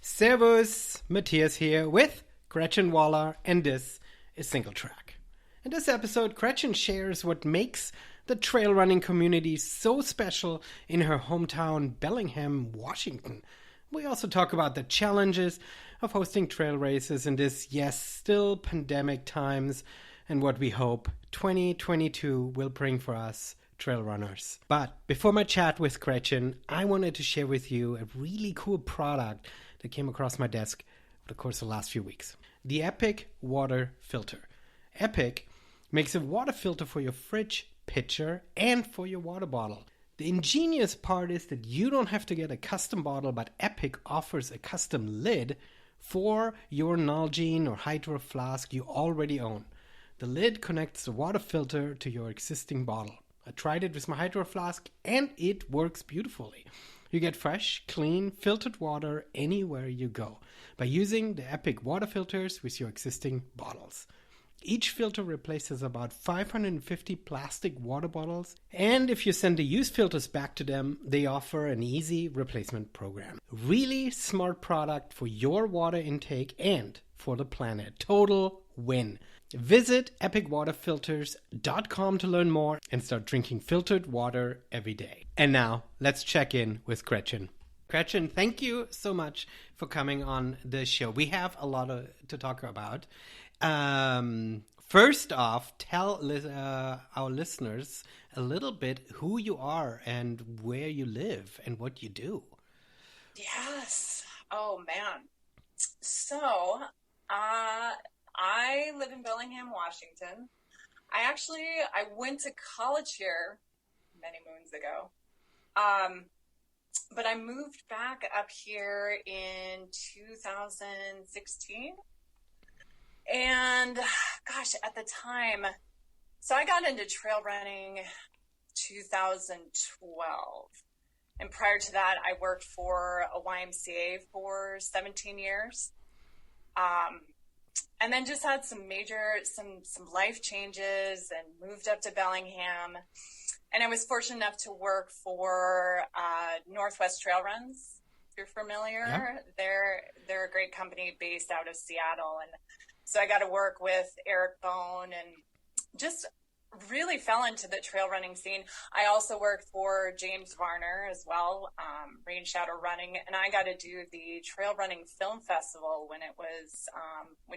Servus, Matthias here with Gretchen Walla, and this is Single Track. In this episode, Gretchen shares what makes the trail running community so special in her hometown, Bellingham, Washington. We also talk about the challenges of hosting trail races in this, yes, still pandemic times, and what we hope 2022 will bring for us trail runners. But before my chat with Gretchen, I wanted to share with you a really cool product that came across my desk over the course of the last few weeks. The Epic Water Filter. Epic makes a water filter for your fridge, pitcher, and for your water bottle. The ingenious part is that you don't have to get a custom bottle, but Epic offers a custom lid for your Nalgene or Hydro flask you already own. The lid connects the water filter to your existing bottle. I tried it with my Hydro flask and it works beautifully. You get fresh, clean, filtered water anywhere you go by using the Epic water filters with your existing bottles. Each filter replaces about 550 plastic water bottles, and if you send the used filters back to them, they offer an easy replacement program. Really smart product for your water intake and for the planet. Total win. Visit epicwaterfilters.com to learn more and start drinking filtered water every day. And now, let's check in with Gretchen. Gretchen, thank you so much for coming on the show. We have a lot to talk about. First off, tell our listeners a little bit who you are and where you live and what you do. Yes. Oh, man. So, I live in Bellingham, Washington. I went to college here many moons ago. But I moved back up here in 2016. And gosh, at the time, so I got into trail running 2012. And prior to that, I worked for a YMCA for 17 years. And then just had some life changes and moved up to Bellingham. And I was fortunate enough to work for Northwest Trail Runs, if you're familiar. Yeah. They're a great company based out of Seattle. And so I got to work with Eric Bone and just really fell into the trail running scene. I also worked for James Varner as well, Rain Shadow Running, and I got to do the Trail Running Film Festival when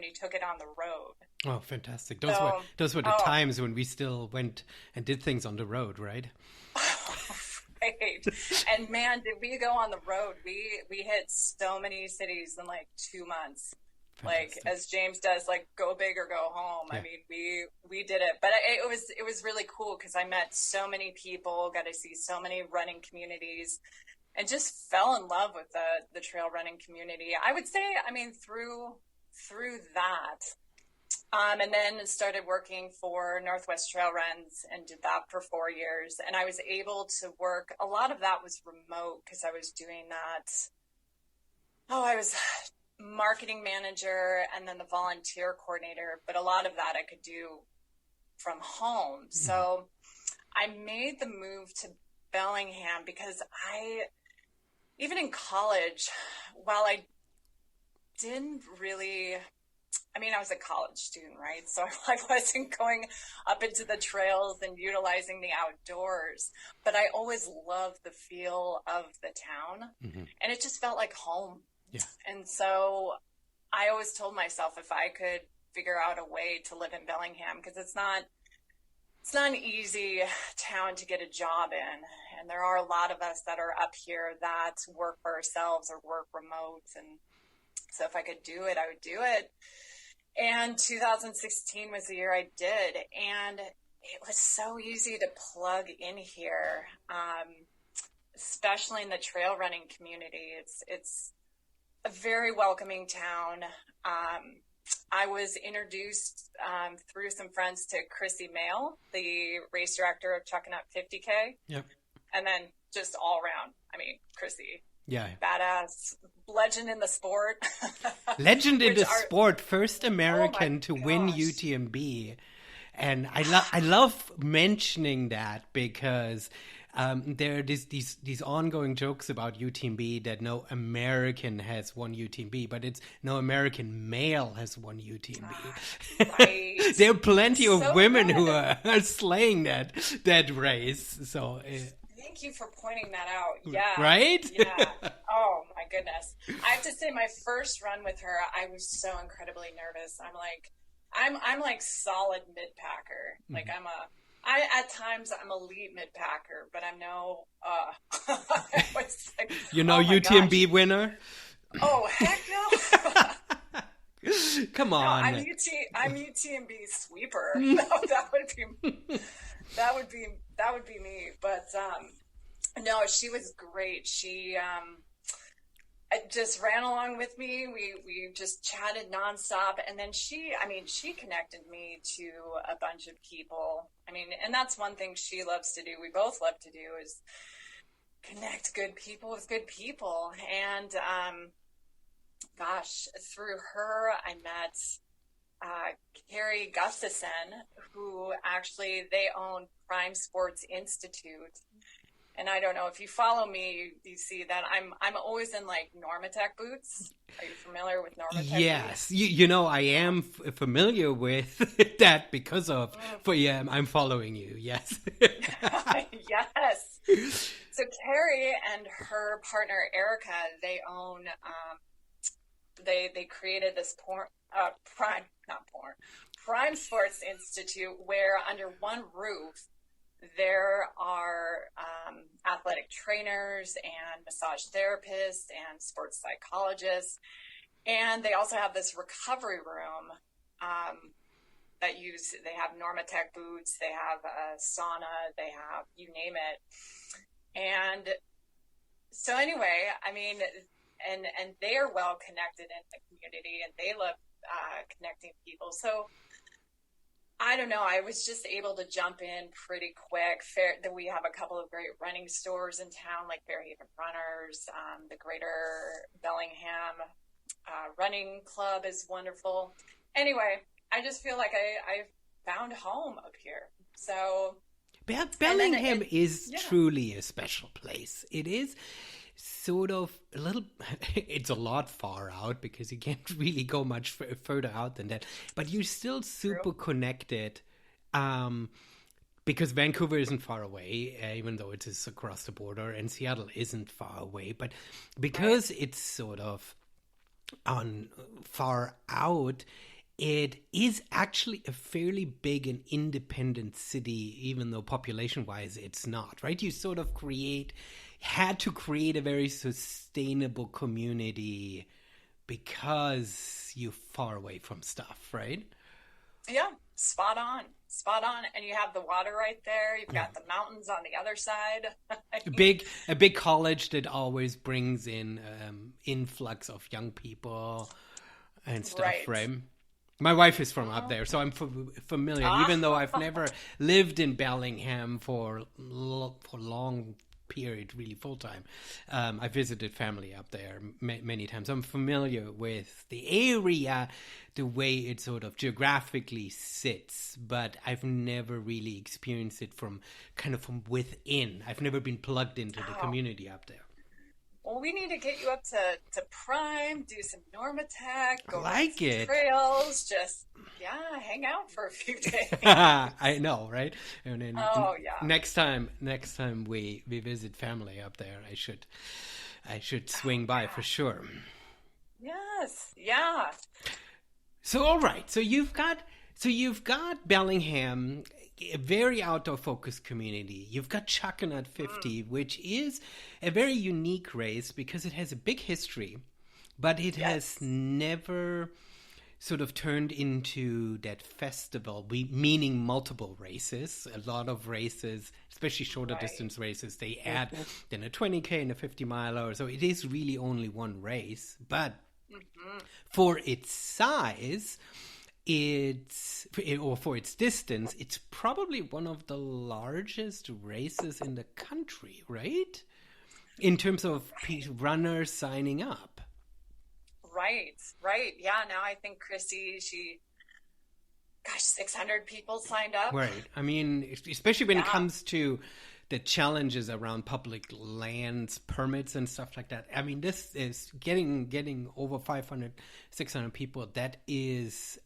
he took it on the road. Oh, fantastic. Those were the times when we still went and did things on the road, right? Right. And man, did we go on the road. We hit so many cities in like 2 months. Fantastic. Like as James does, like go big or go home. Yeah. I mean, we did it, but it was really cool because I met so many people, got to see so many running communities, and just fell in love with the trail running community. I would say, I mean, through that, and then started working for Northwest Trail Runs and did that for 4 years. And I was able to work. A lot of that was remote because I was doing that. I was marketing manager and then the volunteer coordinator, but a lot of that I could do from home. Mm-hmm. So I made the move to Bellingham because even in college, while I didn't really, I mean, I was a college student, right? So I wasn't going up into the trails and utilizing the outdoors, but I always loved the feel of the town. Mm-hmm. And it just felt like home. Yeah. And so I always told myself if I could figure out a way to live in Bellingham, because it's not an easy town to get a job in. And there are a lot of us that are up here that work for ourselves or work remote. And so if I could do it, I would do it. And 2016 was the year I did. And it was so easy to plug in here, especially in the trail running community. It's a very welcoming town. I was introduced through some friends to Chrissy Mail, the race director of Chucking Up 50K. Yep. And then just all around, I mean, Chrissy. Yeah. Badass. Legend in the sport. Legend in the sport. First American to win UTMB. And I love mentioning that because there are these ongoing jokes about UTMB that no American has won UTMB, but it's no American male has won UTMB. Right. There are plenty of So women good. who are slaying that race. So Thank you for pointing that out. Yeah. right? Yeah. Oh my goodness. I have to say my first run with her, I was so incredibly nervous. I'm like solid mid-packer. Like at times I'm elite mid-packer, but I'm no, I was like, You know, oh my UTMB gosh. winner. Oh, heck no. Come No, on. I'm UTMB sweeper. No, that would be me. But no, she was great. She just ran along with me. We just chatted nonstop, and then she connected me to a bunch of people. I mean, and that's one thing she loves to do. We both love to do is connect good people with good people. And gosh, through her, I met Carrie Gustafson, who actually they own Prime Sports Institute. And I don't know if you follow me, you see that I'm always in like Normatec boots. Are you familiar with Normatec Yes, boots? you know I am familiar with that because of. But yeah, I'm following you. Yes. Yes. So Carrie and her partner Erica, they own. They created this Prime Sports Institute, where under one roof there are athletic trainers and massage therapists and sports psychologists, and they also have this recovery room they have Normatec boots, they have a sauna, they have you name it. And so anyway, I mean, and they are well connected in the community, and they love connecting people. So I don't know. I was just able to jump in pretty quick. That we have a couple of great running stores in town, like Fairhaven Runners, the Greater Bellingham Running Club is wonderful. Anyway, I just feel like I found home up here. So Bellingham is truly a special place. It is sort of a little, it's a lot far out because you can't really go much further out than that, but you're still super connected because Vancouver isn't far away, even though it is across the border, and Seattle isn't far away, but because it's sort of on far out, it is actually a fairly big and independent city, even though population-wise it's not, right? You sort of had to create a very sustainable community because you're far away from stuff, right? Yeah, spot on. And you have the water right there. You've got the mountains on the other side. A big college that always brings in influx of young people and stuff, right? My wife is from up there, so I'm familiar, even though I've never lived in Bellingham for long period, really full time. I visited family up there many times. I'm familiar with the area, the way it sort of geographically sits, but I've never really experienced it from within. I've never been plugged into the community up there. Well, we need to get you up to Prime, do some Normatec, go like some it. trails, just hang out for a few days. I know, right? And then yeah. Next time we visit family up there, I should swing by for sure. Yes, yeah. So all right, so you've got Bellingham, a very outdoor focused community. You've got Chuckanut 50, which is a very unique race because it has a big history, but it has never sort of turned into that festival, meaning multiple races. A lot of races, especially shorter distance races, they add then a 20K and a 50 miler. So it is really only one race, but for its size, for its distance, it's probably one of the largest races in the country, right? In terms of runners signing up. Right. Yeah, now I think Chrissy, 600 people signed up. Right. I mean, especially when it comes to the challenges around public lands, permits and stuff like that. I mean, this is getting over 500, 600 people. That is,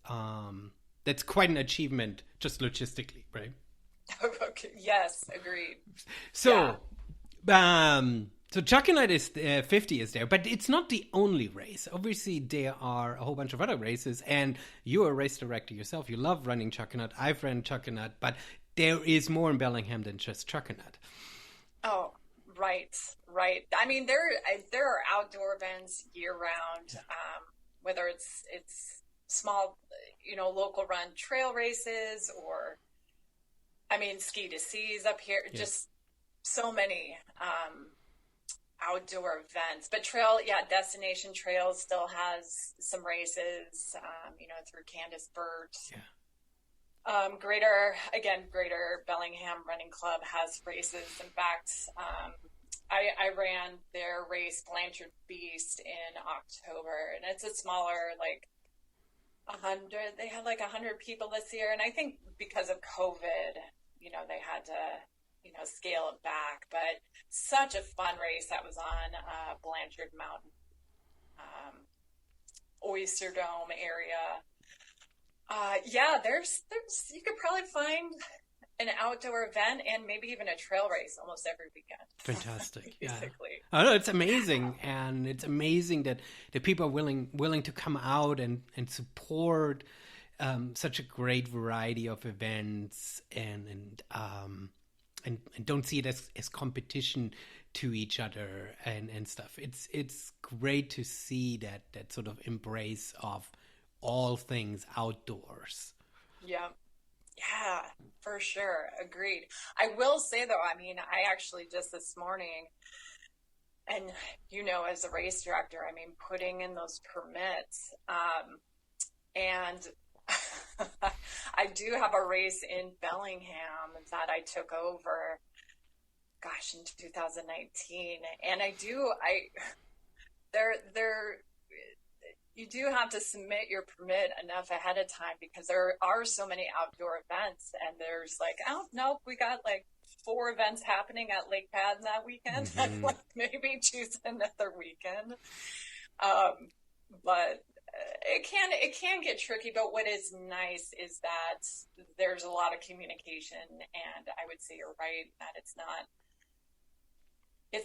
that's quite an achievement just logistically, right? Okay. Yes, agreed. So, so Chuckanut is 50 is there, but it's not the only race. Obviously, there are a whole bunch of other races, and you're a race director yourself. You love running Chuckanut. I've ran Chuckanut, but there is more in Bellingham than just Chuckanut. Oh, right. I mean, there are outdoor events year round, whether it's small, local run trail races, or, I mean, ski to seas up here. Yeah. Just so many outdoor events. But Destination Trails still has some races, through Candace Burt. Yeah. Greater Bellingham Running Club has races. In fact, I ran their race, Blanchard Beast, in October, and it's a smaller, like 100. They had like 100 people this year, and I think because of COVID, they had to, scale it back. But such a fun race that was on Blanchard Mountain, Oyster Dome area. There's you could probably find an outdoor event and maybe even a trail race almost every weekend. Fantastic. Basically. Yeah. Oh, no, it's amazing. And it's amazing that people are willing to come out and support such a great variety of events and don't see it as competition to each other and stuff. It's great to see that sort of embrace of all things outdoors. Yeah, for sure. Agreed. I will say though, I mean, I actually just this morning, and as a race director, I mean, putting in those permits, and I do have a race in Bellingham that I took over, in 2019, and you do have to submit your permit enough ahead of time because there are so many outdoor events, and there's like, oh, nope, we got like 4 events happening at Lake Pad that weekend. Mm-hmm. Like maybe choose another weekend. But it can get tricky. But what is nice is that there's a lot of communication, and I would say you're right that it's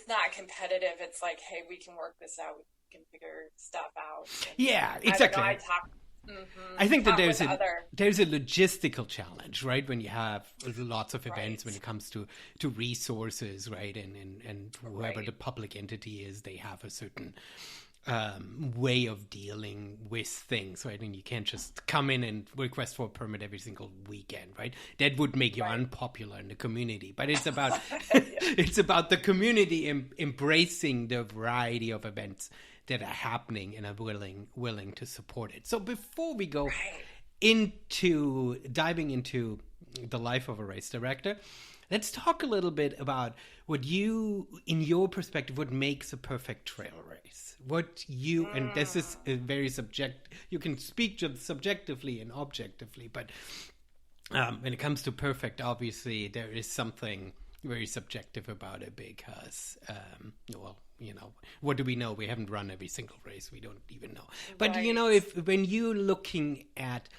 not competitive. It's like, hey, we can work this out. Can figure stuff out. Yeah, exactly. I think that there's a logistical challenge, right? When you have lots of events, when it comes to resources, right? And whoever the public entity is, they have a certain way of dealing with things, right? And you can't just come in and request for a permit every single weekend, right? That would make you unpopular in the community. But it's about it's about the community embracing the variety of events that are happening and are willing to support it. So before we go diving into the life of a race director, let's talk a little bit about in your perspective, what makes a perfect trail race. And this is a very you can speak subjectively and objectively, but when it comes to perfect, obviously there is something very subjective about it because, what do we know? We haven't run every single race. We don't even know. But, when you're looking at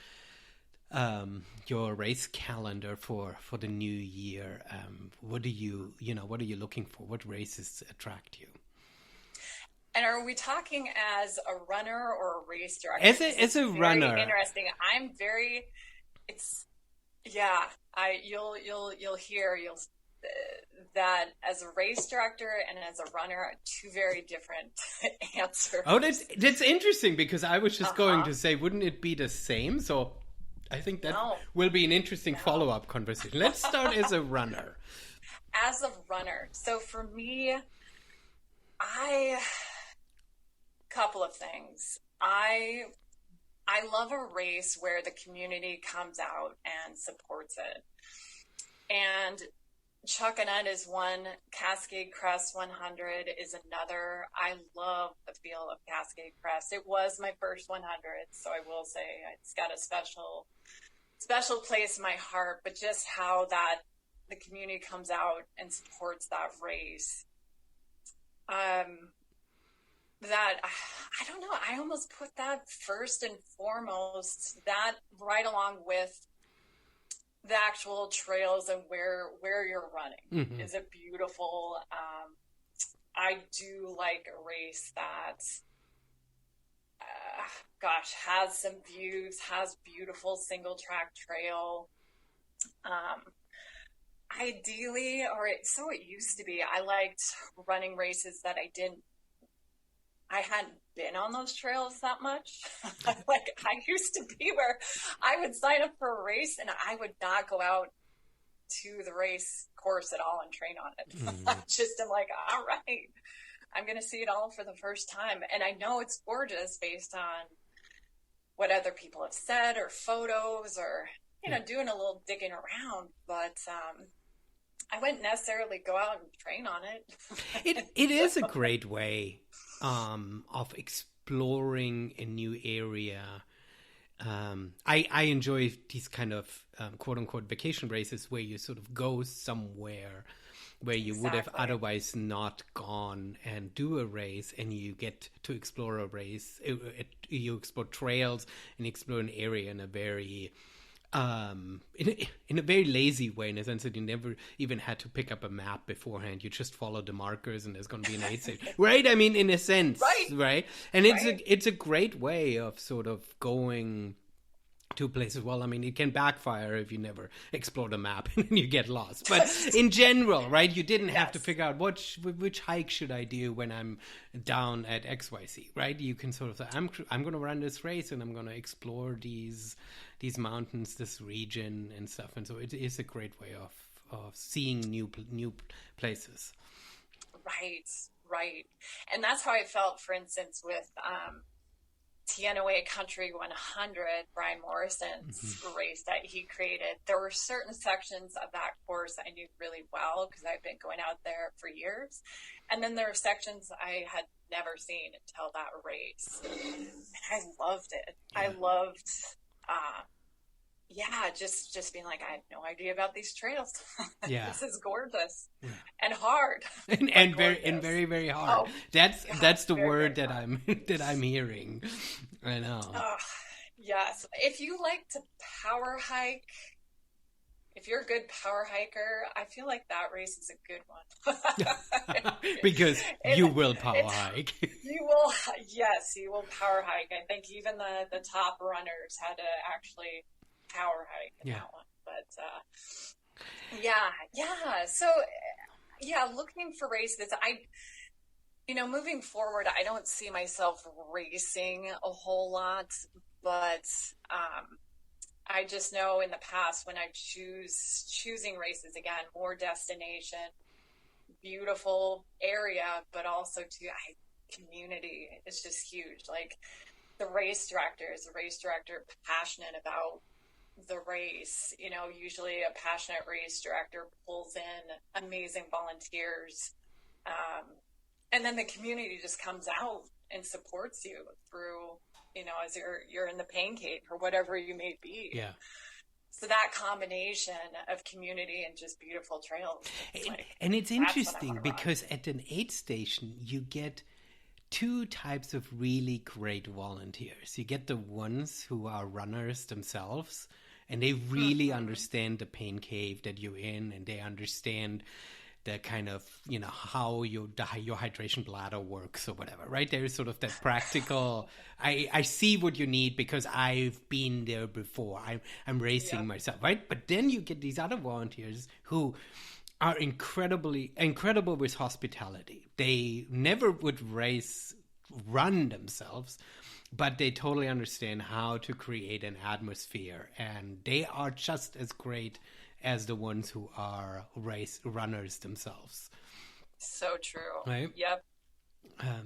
your race calendar for the new year, what are you looking for? What races attract you? And are we talking as a runner or a race director? As a runner. Interesting. You'll hear that as a race director and as a runner are 2 very different answers. Oh, that's interesting because I was just going to say, wouldn't it be the same? So I think that will be an interesting follow-up conversation. Let's start as a runner. As a runner. So for me, couple of things. I love a race where the community comes out and supports it. And Chuckanut is one, Cascade Crest 100 is another. I love the feel of Cascade Crest. It was my first 100, so I will say it's got a special place in my heart, but just how that the community comes out and supports that race, that I don't know, I almost put that first and foremost, that right along with the actual trails and where you're running is a beautiful. I do like a race that, has some views, has beautiful single track trail. Ideally, so it used to be, I liked running races that I hadn't been on those trails that much. Like, I used to be where I would sign up for a race and I would not go out to the race course at all and train on it. I'm like, all right, I'm going to see it all for the first time. And I know it's gorgeous based on what other people have said or photos or, doing a little digging around. But I wouldn't necessarily go out and train on it. It is a great way of exploring a new area. I enjoy these kind of quote unquote vacation races where you sort of go somewhere where you would have otherwise not gone and do a race, and you get to explore a race. You explore trails and explore an area in a very in a very lazy way, in a sense that you never even had to pick up a map beforehand. You just follow the markers and there's going to be an aid station, right? I mean, in a sense, right? And it's a great way of sort of going to places. Well, I mean, it can backfire if you never explore the map and you get lost. But in general, right, you didn't have to figure out which hike should I do when I'm down at XYZ, right? You can sort of say, I'm going to run this race and I'm going to explore these mountains, this region and stuff. And so it is a great way of seeing new places. Right. And that's how I felt, for instance, with TNOA Country 100, Brian Morrison's race that he created. There were certain sections of that course I knew really well because I've been going out there for years. And then there are sections I had never seen until that race. And I loved it. Yeah. I loved, just being like, I had no idea about these trails. Yeah. This is gorgeous and hard. and very, very hard. Oh, that's the word that I'm hearing. I know. Yes. If you like to power hike, if you're a good power hiker, I feel like that race is a good one. Because you will power hike. You will, yes, you will power hike. I think even the top runners had to actually power hike in that one. But So looking for races, moving forward, I don't see myself racing a whole lot, but I just know in the past when I'm choosing races, again, more destination, beautiful area, but also community is just huge. Like the race director passionate about the race. Usually a passionate race director pulls in amazing volunteers, and then the community just comes out and supports you through, as you're in the pain cave or whatever you may be. Yeah. So that combination of community and just beautiful trails. And it's interesting because at an aid station, you get two types of really great volunteers. You get the ones who are runners themselves, and they really understand the pain cave that you're in, and they understand the kind of, how your hydration bladder works or whatever, right? There's sort of that practical, I see what you need because I've been there before. I'm racing myself, right? But then you get these other volunteers who are incredible with hospitality. They never would run themselves, but they totally understand how to create an atmosphere, and they are just as great as the ones who are race runners themselves. So true. Right? Yep.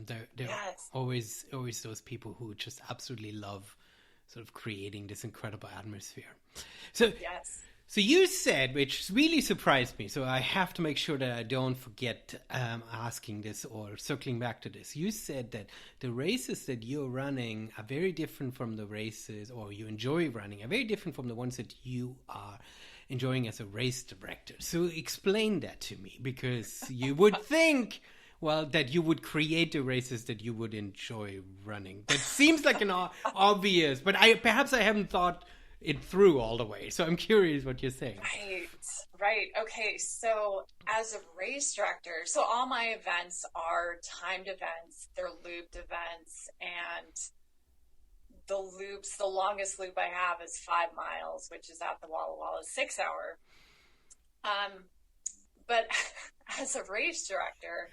There are always those people who just absolutely love sort of creating this incredible atmosphere. So you said, which really surprised me, so I have to make sure that I don't forget asking this or circling back to this. You said that the races that you're running are very different from the races, or you enjoy running, are very different from the ones that you are enjoying as a race director. So explain that to me, because you would think, well, that you would create the races that you would enjoy running. That seems like an obvious, but perhaps I haven't thought it through all the way. So I'm curious what you're saying. Right. Okay. So as a race director, so all my events are timed events. They're looped events, and the longest loop I have is 5 miles, which is at the Walla Walla 6 hour. But as a race director,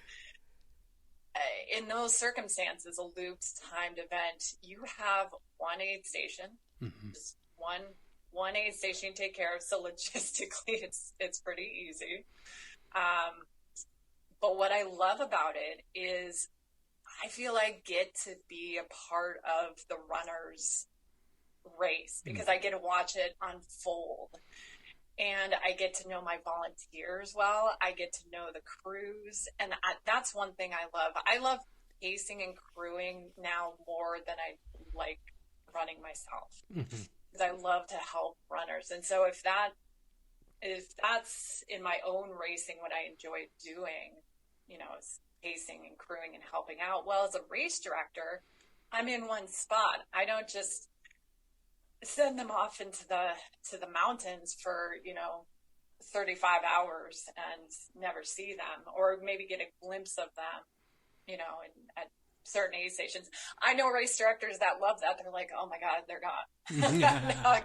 in those circumstances, a looped timed event, you have one aid station, just one aid station you take care of. So logistically, it's pretty easy. But what I love about it is I feel I get to be a part of the runner's race, because I get to watch it unfold. And I get to know my volunteers well. I get to know the crews. And that's one thing I love. I love pacing and crewing now more than I like running myself. Because I love to help runners. And so if that's in my own racing what I enjoy doing, is pacing and crewing and helping out. Well, as a race director, I'm in one spot. I don't just send them off into the mountains for 35 hours and never see them, or maybe get a glimpse of them at certain aid stations. I know race directors that love that. They're like, oh my God, they're gone. Now I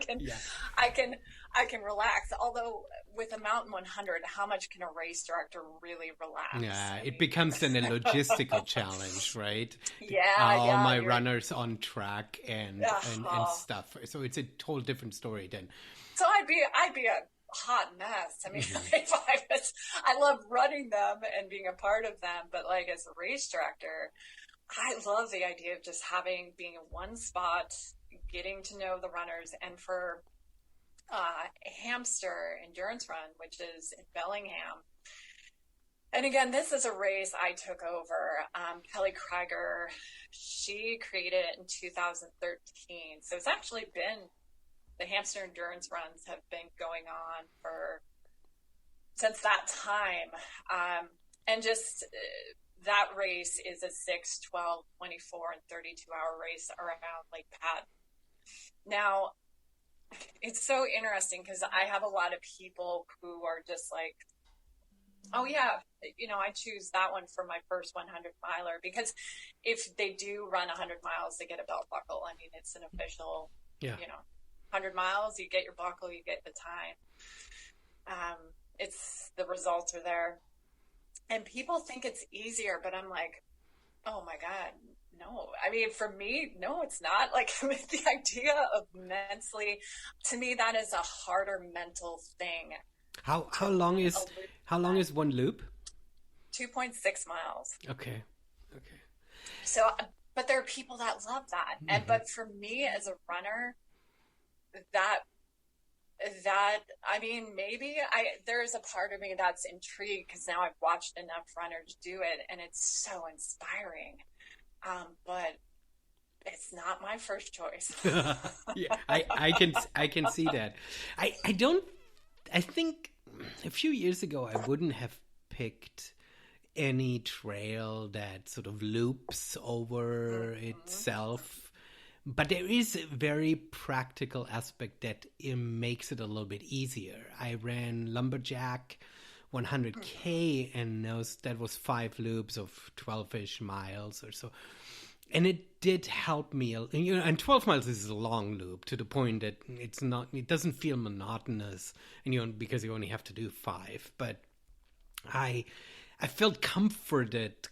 can relax. Although with a Mountain 100, how much can a race director really relax? Yeah, it becomes then a logistical challenge, right? All my runners on track and stuff. So it's a whole different story then. So I'd be a hot mess. I mean, I love running them and being a part of them, but like as a race director, I love the idea of just being in one spot, getting to know the runners. And for Hamster Endurance Run, which is in Bellingham, and again, this is a race I took over. Kelly Krieger, she created it in 2013. So it's actually been, the Hamster Endurance Runs have been going on since that time. And just that race is a 6, 12, 24, and 32-hour race around Lake Patton. Now, it's so interesting because I have a lot of people who are just like, oh yeah, I choose that one for my first 100 miler, because if they do run 100 miles, they get a belt buckle. I mean, it's an official, 100 miles, you get your buckle, you get the time. It's the results are there. And people think it's easier, but I'm like, oh my God, no. I mean, for me, no, it's not. Like the idea of mentally, to me, that is a harder mental thing. How long is one loop? 2.6 miles. Okay. So, but there are people that love that. But for me as a runner, that I mean, maybe there's a part of me that's intrigued because now I've watched enough runners do it and it's so inspiring. But it's not my first choice. Yeah, I can see that. I think a few years ago I wouldn't have picked any trail that sort of loops over itself. But there is a very practical aspect that it makes it a little bit easier. I ran Lumberjack 100K, and that was 5 loops of 12-ish miles or so. And it did help me. And 12 miles is a long loop to the point that it doesn't feel monotonous, and because you only have to do 5. But I felt comforted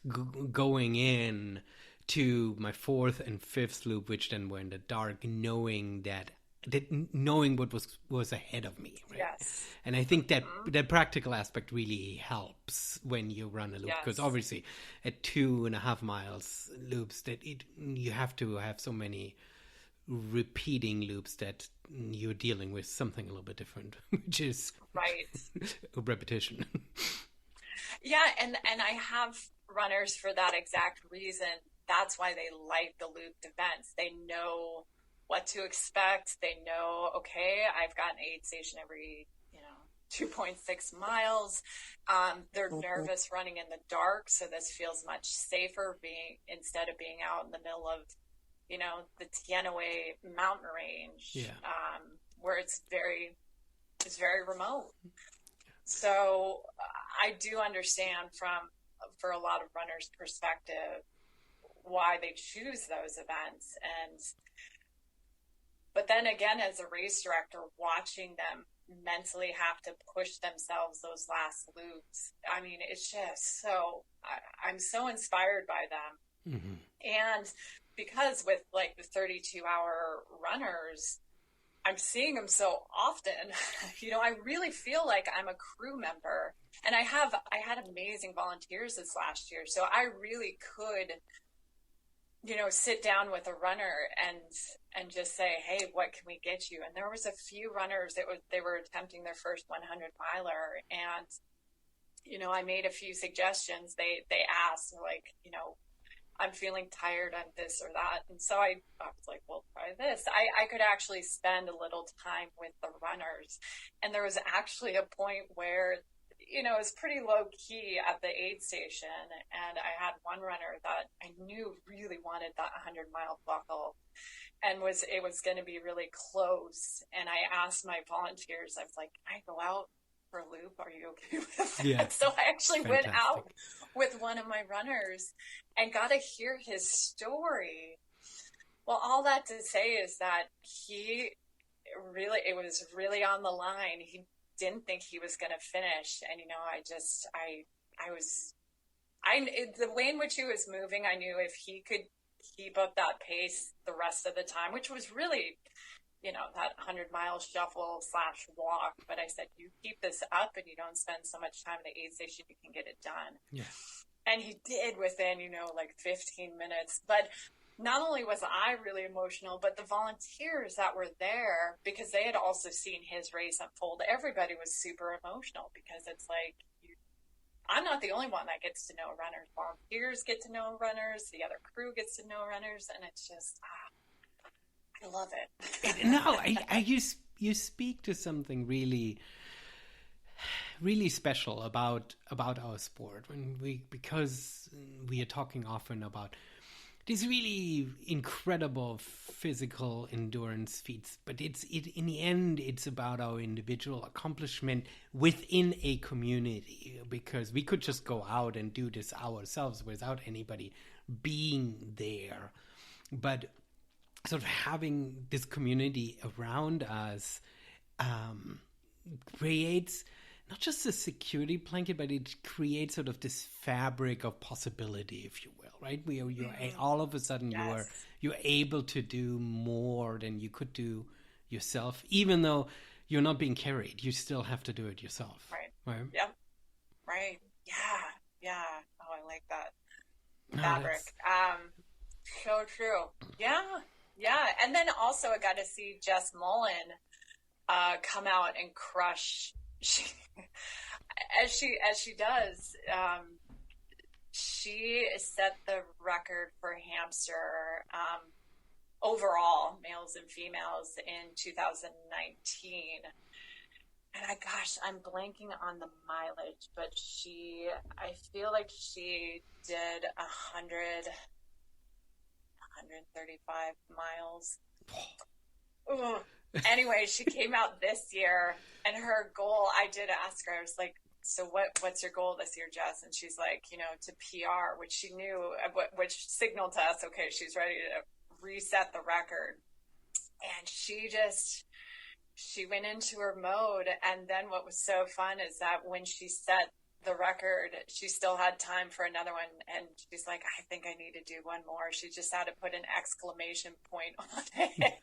going in to my 4th and 5th loop, which then were in the dark, knowing what was ahead of me. Right? Yes. And I think that practical aspect really helps when you run a loop, because obviously at 2.5 miles loops, you have to have so many repeating loops that you're dealing with something a little bit different, which is right. repetition. Yeah, and I have runners for that exact reason. That's why they like the looped events. They know what to expect. They know, okay, I've got an aid station every 2.6 miles. They're nervous running in the dark, so this feels much safer instead of being out in the middle of, the Tianaway mountain range, where it's very remote. So I do understand for a lot of runners' perspective why they choose those events. But then again, as a race director, watching them mentally have to push themselves those last loops, I mean, it's just I'm so inspired by them. Mm-hmm. And because with like the 32-hour runners, I'm seeing them so often, I really feel like I'm a crew member, and I had amazing volunteers this last year. So I really could, sit down with a runner and just say, hey, what can we get you? And there was a few runners they were attempting their first 100 miler. And, I made a few suggestions. They asked like, I'm feeling tired on this or that. And so I was like, well, try this. I could actually spend a little time with the runners. And there was actually a point where, it was pretty low key at the aid station. And I had one runner that I knew really wanted that 100-mile buckle, and it was going to be really close. And I asked my volunteers, I was like, can I go out for a loop? Are you okay with that? Yeah. So I actually went out with one of my runners and got to hear his story. Well, all that to say is that it was really on the line. He didn't think he was going to finish. And, the way in which he was moving, I knew if he could keep up that pace the rest of the time, which was really, that 100-mile shuffle / walk. But I said, you keep this up and you don't spend so much time in the aid station, you can get it done. Yeah. And he did within, 15 minutes. But not only was I really emotional, but the volunteers that were there, because they had also seen his race unfold, everybody was super emotional, because it's like, I'm not the only one that gets to know runners. Volunteers get to know runners. The other crew gets to know runners. And it's just, I love it. No, you speak to something really, really special about our sport because we are talking often about these really incredible physical endurance feats, but in the end, it's about our individual accomplishment within a community, because we could just go out and do this ourselves without anybody being there. But sort of having this community around us creates not just a security blanket, but it creates sort of this fabric of possibility, if you will, right? All of a sudden you're able to do more than you could do yourself, even though you're not being carried. You still have to do it yourself. Right. Yeah. Right. Yeah. Oh, I like that fabric. So true. Yeah. And then also I got to see Jess Mullen come out and crush. As she does, she set the record for hamster overall, males and females, in 2019. And I'm blanking on the mileage, but I feel like she did 135 miles. Ugh. Anyway, she came out this year, and her goal, I did ask her, I was like, so what's your goal this year, Jess? And she's like, to PR, which she knew, which signaled to us, okay, she's ready to reset the record. And she went into her mode. And then what was so fun is that when she set the record, she still had time for another one, and she's like, I think I need to do one more. She just had to put an exclamation point on it.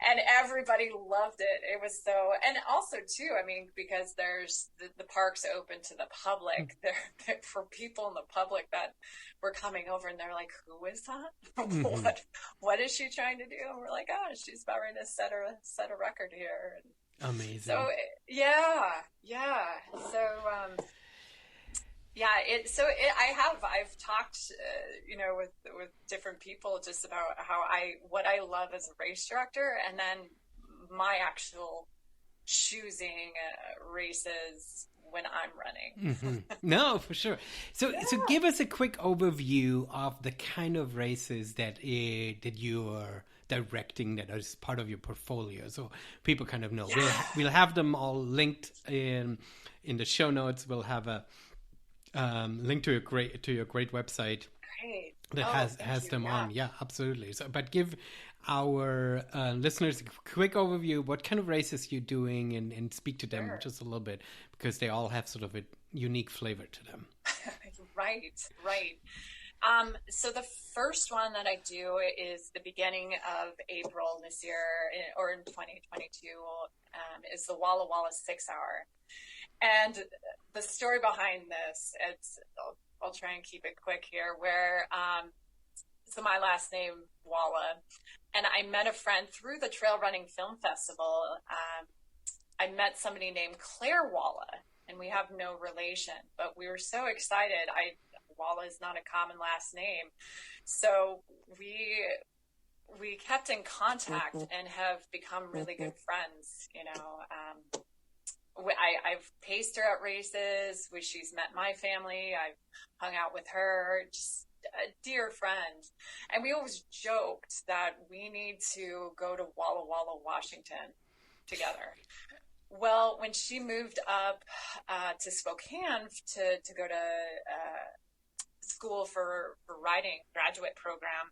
And everybody loved it. It was so, and also too, I mean, because there's the park's open to the public, there for people in the public that were coming over, and they're like, who is that? What is she trying to do? And we're like, oh, she's about ready to set a record here. And amazing. So I've talked, with different people just about what I love as a race director, and then my actual choosing races when I'm running. No, for sure. So give us a quick overview of the kind of races that you are directing, that is part of your portfolio, so people kind of know. We'll have them all linked in the show notes. We'll have a link to your great website. Great. That has them on. Yeah, absolutely. So, but give our listeners a quick overview. What kind of races you're doing, and speak to them just a little bit, because they all have sort of a unique flavor to them. Right. So the first one that I do is the beginning of April this year, or in 2022, is the Walla Walla 6 hour. And the story behind this, I'll try and keep it quick here, where, so my last name, Walla, and I met a friend through the Trail Running Film Festival. I met somebody named Claire Walla, and we have no relation, but we were so excited. Walla is not a common last name. So we kept in contact and have become really good friends, you know. I've paced her at races. She's met my family. I've hung out with her. Just a dear friend. And we always joked that we need to go to Walla Walla, Washington together. Well, when she moved up to Spokane to go to school for riding graduate program,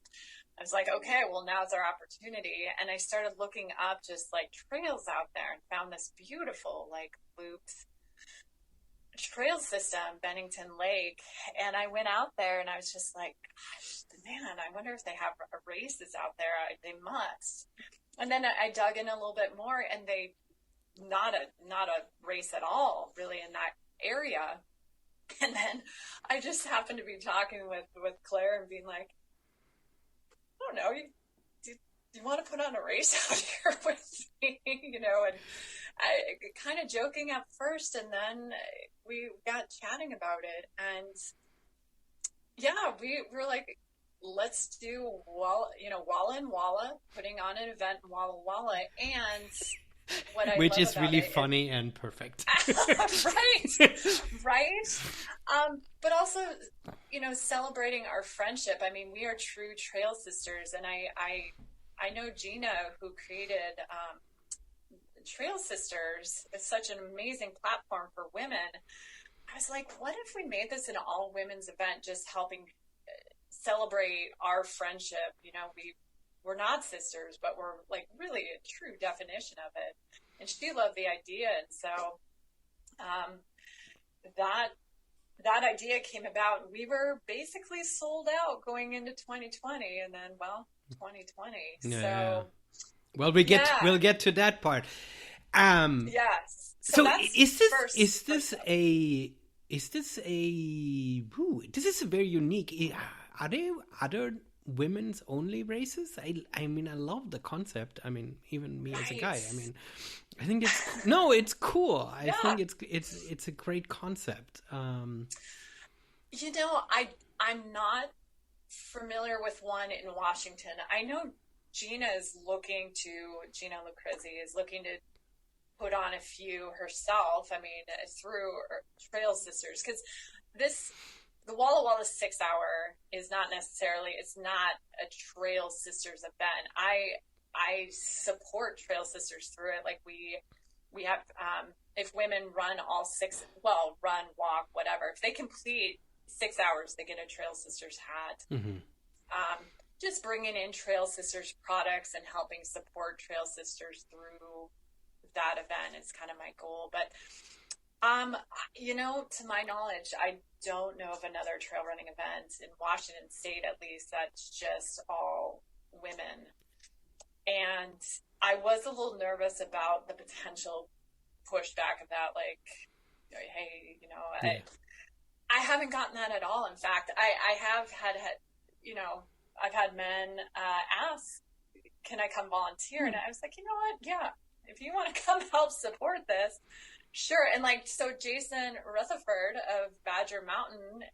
I was like, okay, well, now's our opportunity. And I started looking up just like trails out there and found this beautiful like looped trail system, Bennington Lake. And I went out there and I was just like, gosh, man, I wonder if they have races out there. They must. And then I dug in a little bit more, and they not a race at all really in that area. And then I just happened to be talking with Claire and being like, I don't know, do you want to put on a race out here with me? You know, and I kind of joking at first, and then we got chatting about it, and yeah, we were like, let's do Walla and Walla, putting on an event in Walla Walla, and which is really funny and perfect. right. But also, you know, celebrating our friendship. I mean, we are true trail sisters, and I know Gina, who created Trail Sisters. It's such an amazing platform for women. I was like, what if we made this an all women's event, just helping celebrate our friendship? You know, we're not sisters, but we're like really a true definition of it. And she loved the idea. And so that idea came about, and we were basically sold out going into 2020, and then 2020. Yeah. So well, we'll get to that part. Yes. So this is a very unique. Are there other women's only races? I mean, I love the concept. I mean, even me as a guy. I mean, I think it's cool. I think it's a great concept. You know, I'm not familiar with one in Washington. I know Gina Lucrezi is looking to put on a few herself. I mean, through Trail Sisters, because the Walla Walla 6 hour is not necessarily, it's not a Trail Sisters event. I support Trail Sisters through it. Like we have, if women run run, walk, whatever, if they complete 6 hours, they get a Trail Sisters hat. Mm-hmm. Just bringing in Trail Sisters products and helping support Trail Sisters through that event is kind of my goal. But, you know, to my knowledge, I don't know of another trail running event in Washington State, at least, that's just all women. And I was a little nervous about the potential pushback of that, like, hey, you know, I haven't gotten that at all. In fact, I have had, you know, I've had men ask, can I come volunteer? And I was like, you know what? Yeah, if you want to come help support this, sure. And like, so Jason Rutherford of Badger Mountain,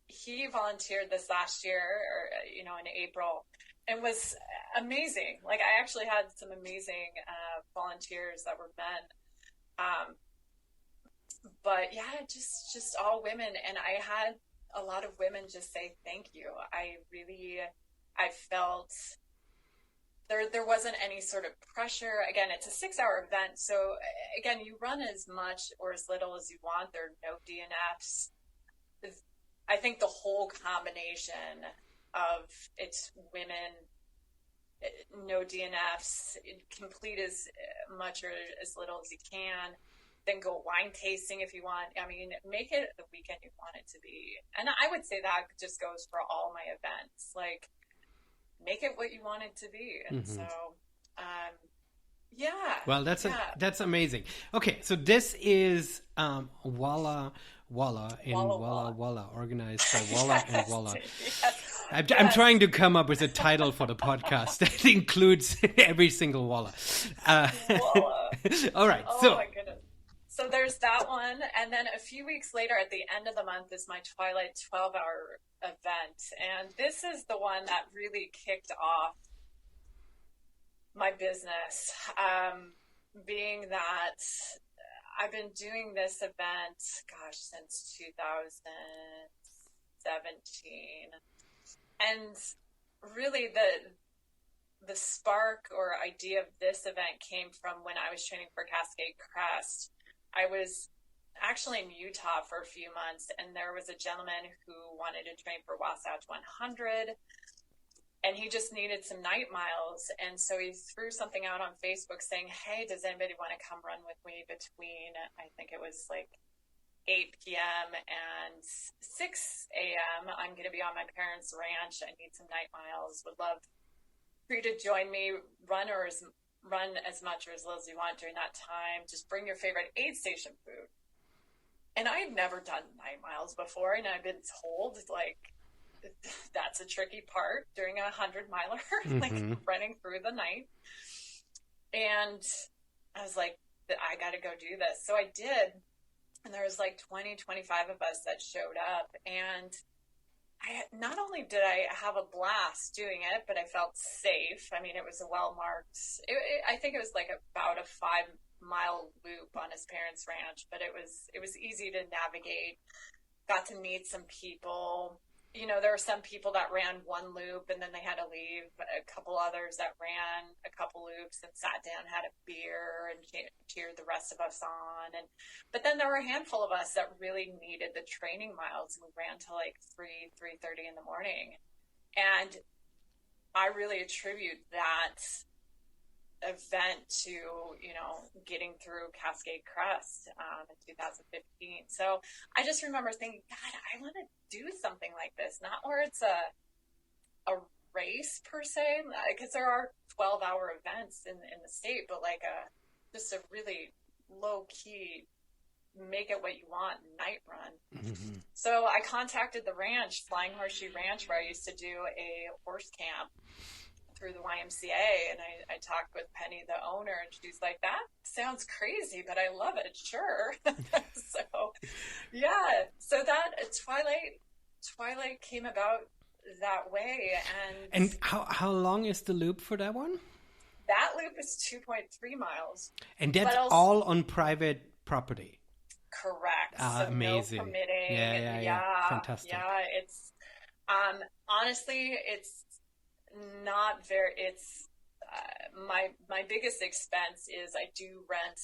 he volunteered this last year, or, you know, in April. it was amazing. Like I actually had some amazing volunteers that were men. Um, but yeah, just all women, and I had a lot of women just say thank you. I felt there wasn't any sort of pressure. Again, it's a 6-hour event, so again, you run as much or as little as you want. There are no DNFs. I think the whole combination of it's women, no DNFs, complete as much or as little as you can, then go wine tasting if you want. I mean, make it the weekend you want it to be. And I would say that just goes for all my events. Like, make it what you want it to be. And so, yeah. Well, that's amazing. Okay, so this is Walla in Walla Walla, organized by Walla and Walla. Yes. I'm trying to come up with a title for the podcast that includes every single Walla. Walla. All right, oh my goodness. So there's that one, and then a few weeks later, at the end of the month, is my Twilight 12-hour event, and this is the one that really kicked off my business. Being that I've been doing this event, since 2017, and really the spark or idea of this event came from when I was training for Cascade Crest. I was actually in Utah for a few months, and there was a gentleman who wanted to train for Wasatch 100, and he just needed some night miles. And so he threw something out on Facebook saying, hey, does anybody want to come run with me between, I think it was like 8 p.m. and 6 a.m. I'm going to be on my parents' ranch. I need some night miles. Would love for you to join me. Run as much or as little as you want during that time. Just bring your favorite aid station food. And I had never done night miles before, and I've been told, like, that's a tricky part during a 100-miler, like running through the night. And I was like, I got to go do this. So I did. And there was like 20, 25 of us that showed up. And not only did I have a blast doing it, but I felt safe. I mean, it was a well-marked, I think it was like about a 5-mile loop on his parents' ranch, but it was easy to navigate. Got to meet some people. You know, there were some people that ran one loop and then they had to leave. A couple others that ran a couple loops and sat down, had a beer, and cheered the rest of us on. But then there were a handful of us that really needed the training miles, and we ran till like 3:30 in the morning. And I really attribute that event to, you know, getting through Cascade Crest in 2015. So I just remember thinking, God, I want to do something like this, not where it's a race per se, because there are 12-hour events in the state, but like just a really low key, make it what you want night run. So I contacted the ranch, Flying Horseshoe Ranch, where I used to do a horse camp through the YMCA, and I talked with Penny, the owner, and she's like, that sounds crazy, but I love it, sure. So yeah, so that Twilight came about that way. And how long is the loop for that one? That loop is 2.3 miles. And that's all on private property? Correct. So amazing. No permitting. Yeah. Fantastic. Yeah, it's honestly, it's not very, it's my biggest expense is I do rent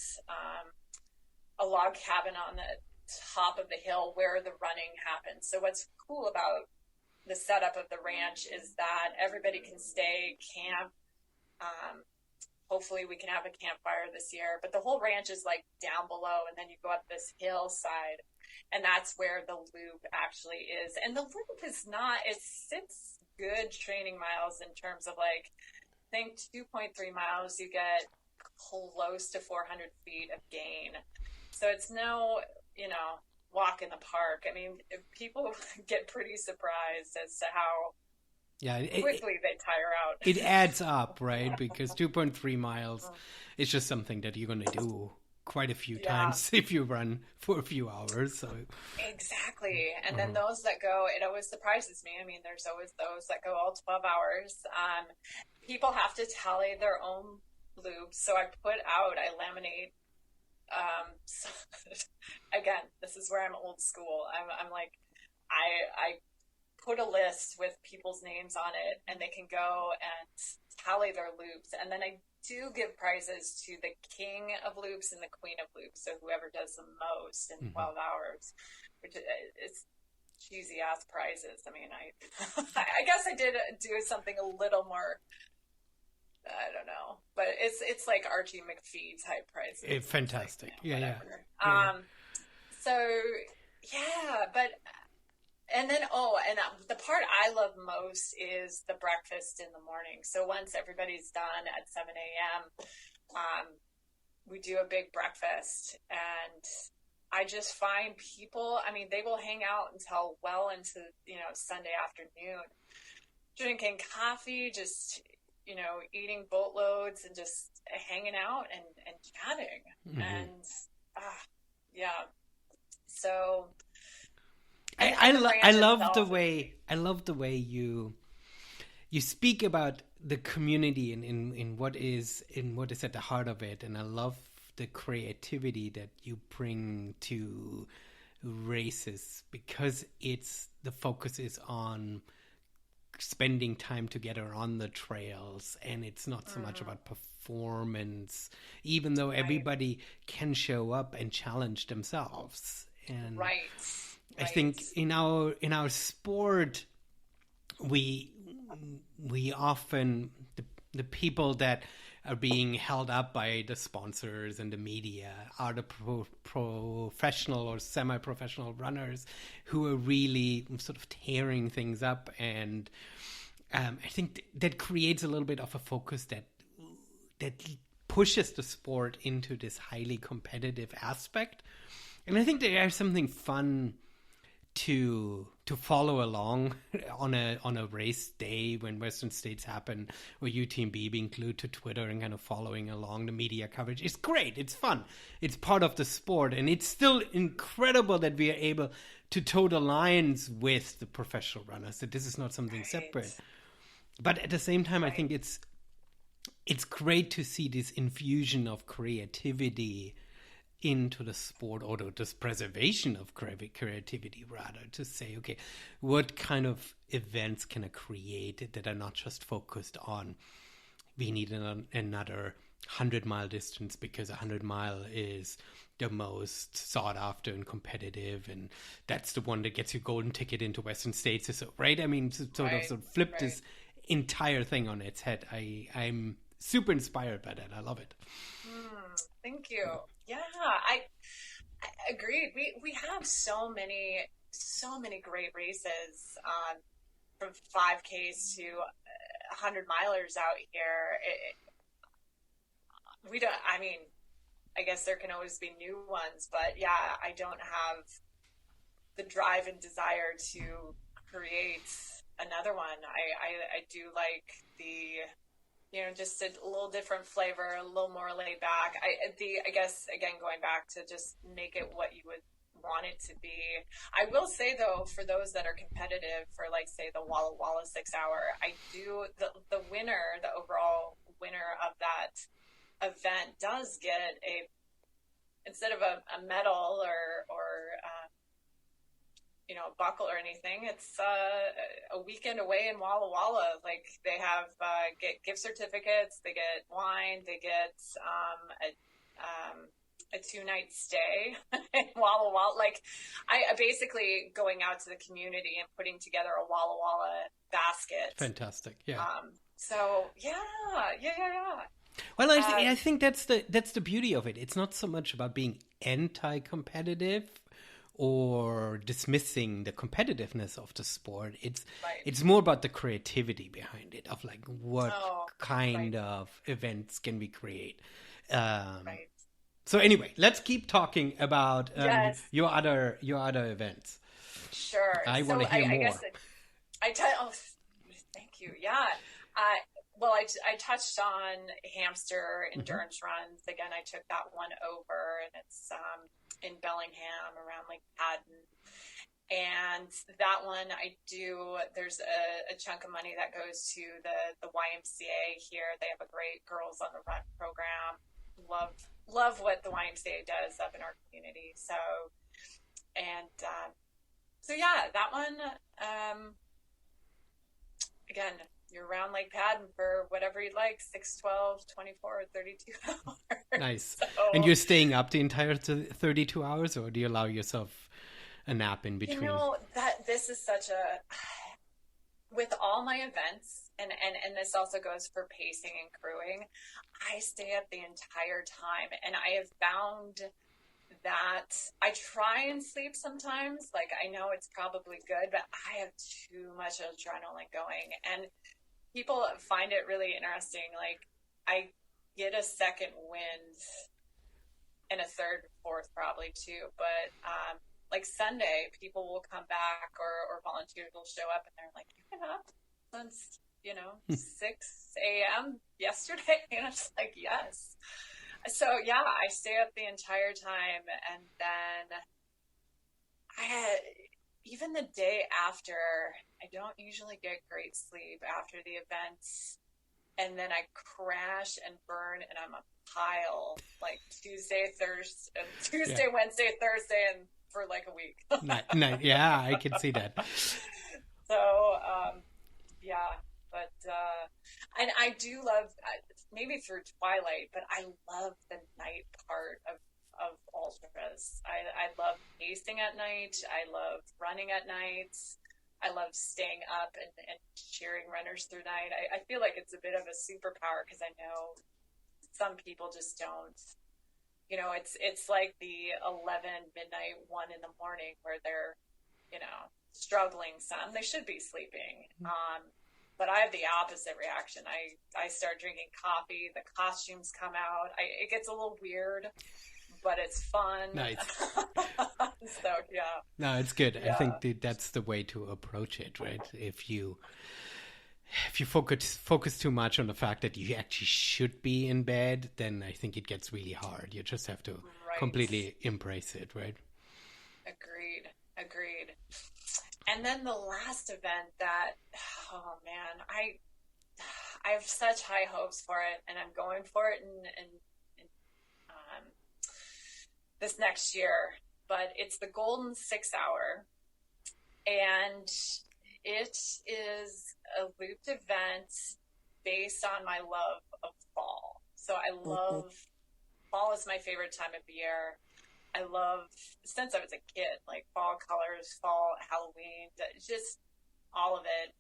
a log cabin on the top of the hill where the running happens. So what's cool about the setup of the ranch is that everybody can stay, camp. Hopefully we can have a campfire this year, but the whole ranch is like down below, and then you go up this hillside, and that's where the loop actually is. And the loop is not, it's good training miles in terms of like, I think 2.3 miles, you get close to 400 feet of gain. So it's no, walk in the park. I mean, people get pretty surprised as to how quickly they tire out. It adds up, right? Because 2.3 miles is just something that you're going to do quite a few times if you run for a few hours. So exactly. And then those that go, it always surprises me. I mean, there's always those that go all 12 hours. People have to tally their own loops. So I laminate. So, again, this is where I'm old school. I'm like, I put a list with people's names on it, and they can go and tally their loops. And then I do give prizes to the king of loops and the queen of loops. So whoever does the most in 12 hours, which is cheesy ass prizes. I mean, I guess I did do something a little more, I don't know, but it's like Archie McPhee type prizes. Fantastic. Like, you know, yeah. So yeah, but, and then, the part I love most is the breakfast in the morning. So once everybody's done at 7 a.m., we do a big breakfast, and I just find people, I mean, they will hang out until well into, Sunday afternoon, drinking coffee, just, eating boatloads and just hanging out and chatting. And, yeah. So I love the way you speak about the community in what is at the heart of it, and I love the creativity that you bring to races, because the focus is on spending time together on the trails, and it's not so much about performance, even though everybody can show up and challenge themselves. And I think in our sport, we often, the people that are being held up by the sponsors and the media are the professional or semi-professional runners who are really sort of tearing things up. And I think that creates a little bit of a focus that pushes the sport into this highly competitive aspect. And I think there's something fun to follow along on a race day when Western States happen, or UTMB being glued to Twitter and kind of following along the media coverage. It's great. It's fun. It's part of the sport. And it's still incredible that we are able to toe the lines with the professional runners, that this is not something separate. But at the same time, I think it's great to see this infusion of creativity into the sport, or this preservation of creativity, rather, to say, okay, what kind of events can I create that are not just focused on, we need another 100-mile distance because 100-mile is the most sought after and competitive, and that's the one that gets you golden ticket into Western States, so, right? I mean, sort of flip this entire thing on its head. I'm super inspired by that. I love it. Thank you. Yeah, I agreed. We have so many great races, from 5Ks to 100 milers out here. We don't. I mean, I guess there can always be new ones, but yeah, I don't have the drive and desire to create another one. I do like the, just a little different flavor, a little more laid back. I guess, again, going back to just make it what you would want it to be. I will say, though, for those that are competitive, for, like, say, the Walla Walla 6 hour, I do, the winner, the overall winner of that event does get instead of a medal or a buckle or anything, it's a weekend away in Walla Walla. Like, they have get gift certificates, they get wine, they get a 2-night stay in Walla Walla. Like, I basically going out to the community and putting together a Walla Walla basket. Fantastic, yeah. So yeah. Well, I think that's the beauty of it. It's not so much about being anti-competitive or dismissing the competitiveness of the sport. It's more about the creativity behind it, of like what kind of events can we create. So anyway, let's keep talking about your other events. Sure. I want to hear more. Thank you. Yeah. well, I touched on hamster endurance runs. Again, I took that one over, and it's in Bellingham around Lake Haddon. And that one I do, there's a chunk of money that goes to the YMCA here. They have a great Girls on the Run program. Love what the YMCA does up in our community. So, and so yeah, that one, again, you're around Lake Haddon for whatever you'd like, 6, 12, 24, 32 hours. Nice. So, And you're staying up the entire 32 hours, or do you allow yourself a nap in between? you know, that this is such a, with all my events, and this also goes for pacing and crewing, I stay up the entire time. And I have found that I try and sleep sometimes. Like, I know it's probably good, but I have too much adrenaline going. And people find it really interesting. Like, I get a second wind and a third, fourth probably too. But like Sunday, people will come back or volunteers will show up and they're like, "You've been up since, 6 a.m. yesterday?" And I'm just like, yes. So yeah, I stay up the entire time. And then even the day after, I don't usually get great sleep after the events. And then I crash and burn, and I'm a pile like Tuesday, Wednesday, Thursday, and for like a week. Yeah, I can see that. So, yeah, but, and I do love, maybe through twilight, but I love the night part of ultras. I love pacing at night. I love running at night. I love staying up and cheering runners through night. I feel like it's a bit of a superpower because I know some people just don't. It's like the 11 midnight, 1 in the morning where they're, struggling some. They should be sleeping. But I have the opposite reaction. I start drinking coffee. The costumes come out. It gets a little weird, but it's fun. Nice. So, yeah. No, it's good. Yeah. I think that's the way to approach it, right? If you focus too much on the fact that you actually should be in bed, then I think it gets really hard. You just have to completely embrace it, right? Agreed. And then the last event that, oh man, I have such high hopes for it, and I'm going for it in this next year. But it's the Golden 6 Hour, and it is a looped event based on my love of fall. So I love fall is my favorite time of year. I love, since I was a kid, like fall colors, fall, Halloween, just all of it.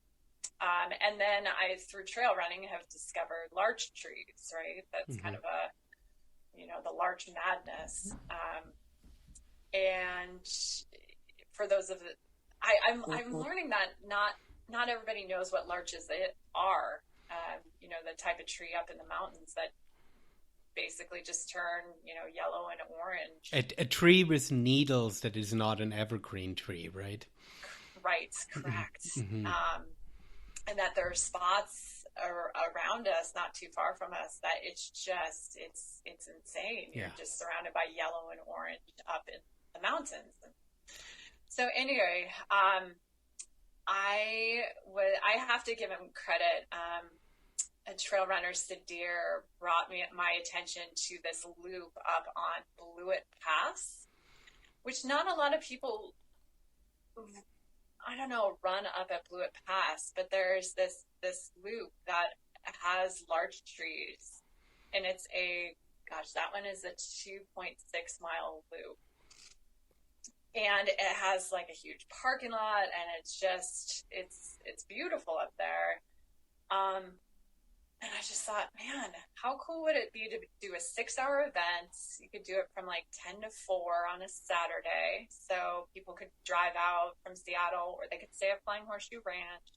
And then I, through trail running, have discovered larch trees, right? That's kind of the larch madness. And for those of I'm learning that not everybody knows what larches are. The type of tree up in the mountains that basically just turn, yellow and orange. A tree with needles that is not an evergreen tree, right? Right, correct. And that there are spots around us, not too far from us, that it's insane. Yeah. You're just surrounded by yellow and orange up in the mountains. So anyway, I have to give him credit. A trail runner, Sadir, brought my attention to this loop up on Blewett Pass, which not a lot of people, run up at Blewett Pass, but there's this loop that has large trees, and that one is a 2.6 mile loop. And it has like a huge parking lot, and it's beautiful up there. And I just thought, man, how cool would it be to do a 6-hour event? You could do it from like 10 to 4 on a Saturday. So people could drive out from Seattle, or they could stay at Flying Horseshoe Ranch.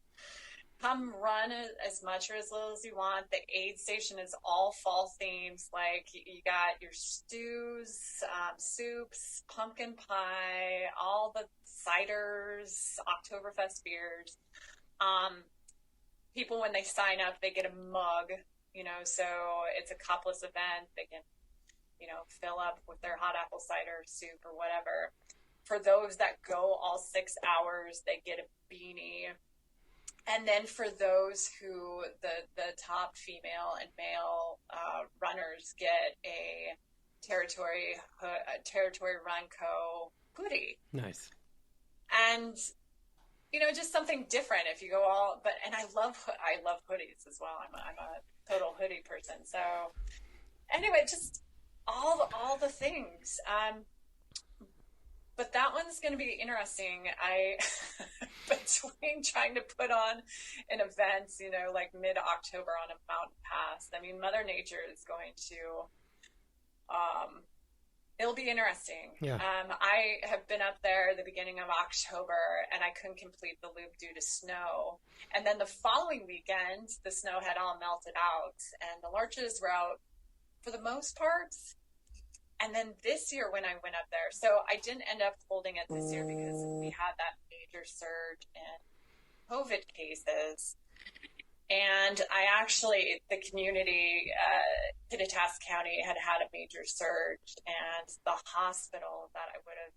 Come run as much or as little as you want. The aid station is all fall themes. Like you got your stews, soups, pumpkin pie, all the ciders, Oktoberfest beers. people, when they sign up, they get a mug, you know, so it's a cupless event. They can, you know, fill up with their hot apple cider soup or whatever. For those that go all 6 hours, they get a beanie. And then for those who, the top female and male runners get a Territory Run Co. hoodie. Nice. And, you know, just something different if you go all, but, and I love hoodies as well. I'm a total hoodie person. So anyway, just all the things. But that one's going to be interesting. Between trying to put on an event, you know, like mid-October on a mountain pass, I mean, Mother Nature is going to, it'll be interesting. Yeah. I have been up there the beginning of October, and I couldn't complete the loop due to snow. And then the following weekend, the snow had all melted out, and the larches were out for the most part. And then this year when I went up there, so I didn't end up holding it this year because we had that major surge in COVID cases. And I actually, the community, Kittitas County had a major surge, and the hospital that I would have,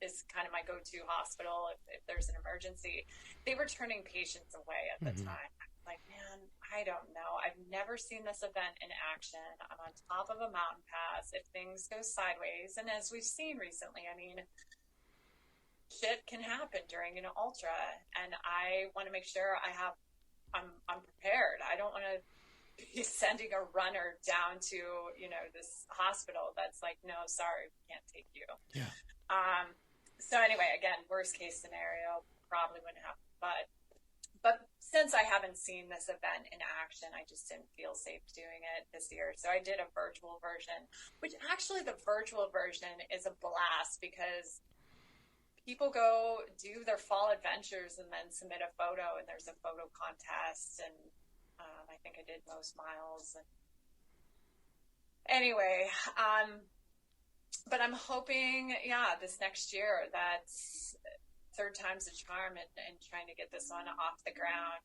is kind of my go-to hospital if there's an emergency, they were turning patients away at the time. Like, man, I don't know. I've never seen this event in action. I'm on top of a mountain pass. If things go sideways, and as we've seen recently, I mean, shit can happen during an ultra, and I want to make sure I'm prepared. I don't want to be sending a runner down to, you know, this hospital that's like, no, sorry, we can't take you. Yeah. So anyway, again, worst case scenario, probably wouldn't happen, but since I haven't seen this event in action, I just didn't feel safe doing it this year. So I did a virtual version, which actually the virtual version is a blast because people go do their fall adventures and then submit a photo, and there's a photo contest. And I think I did most miles. And anyway, but I'm hoping, this next year that's third time's a charm and trying to get this one off the ground.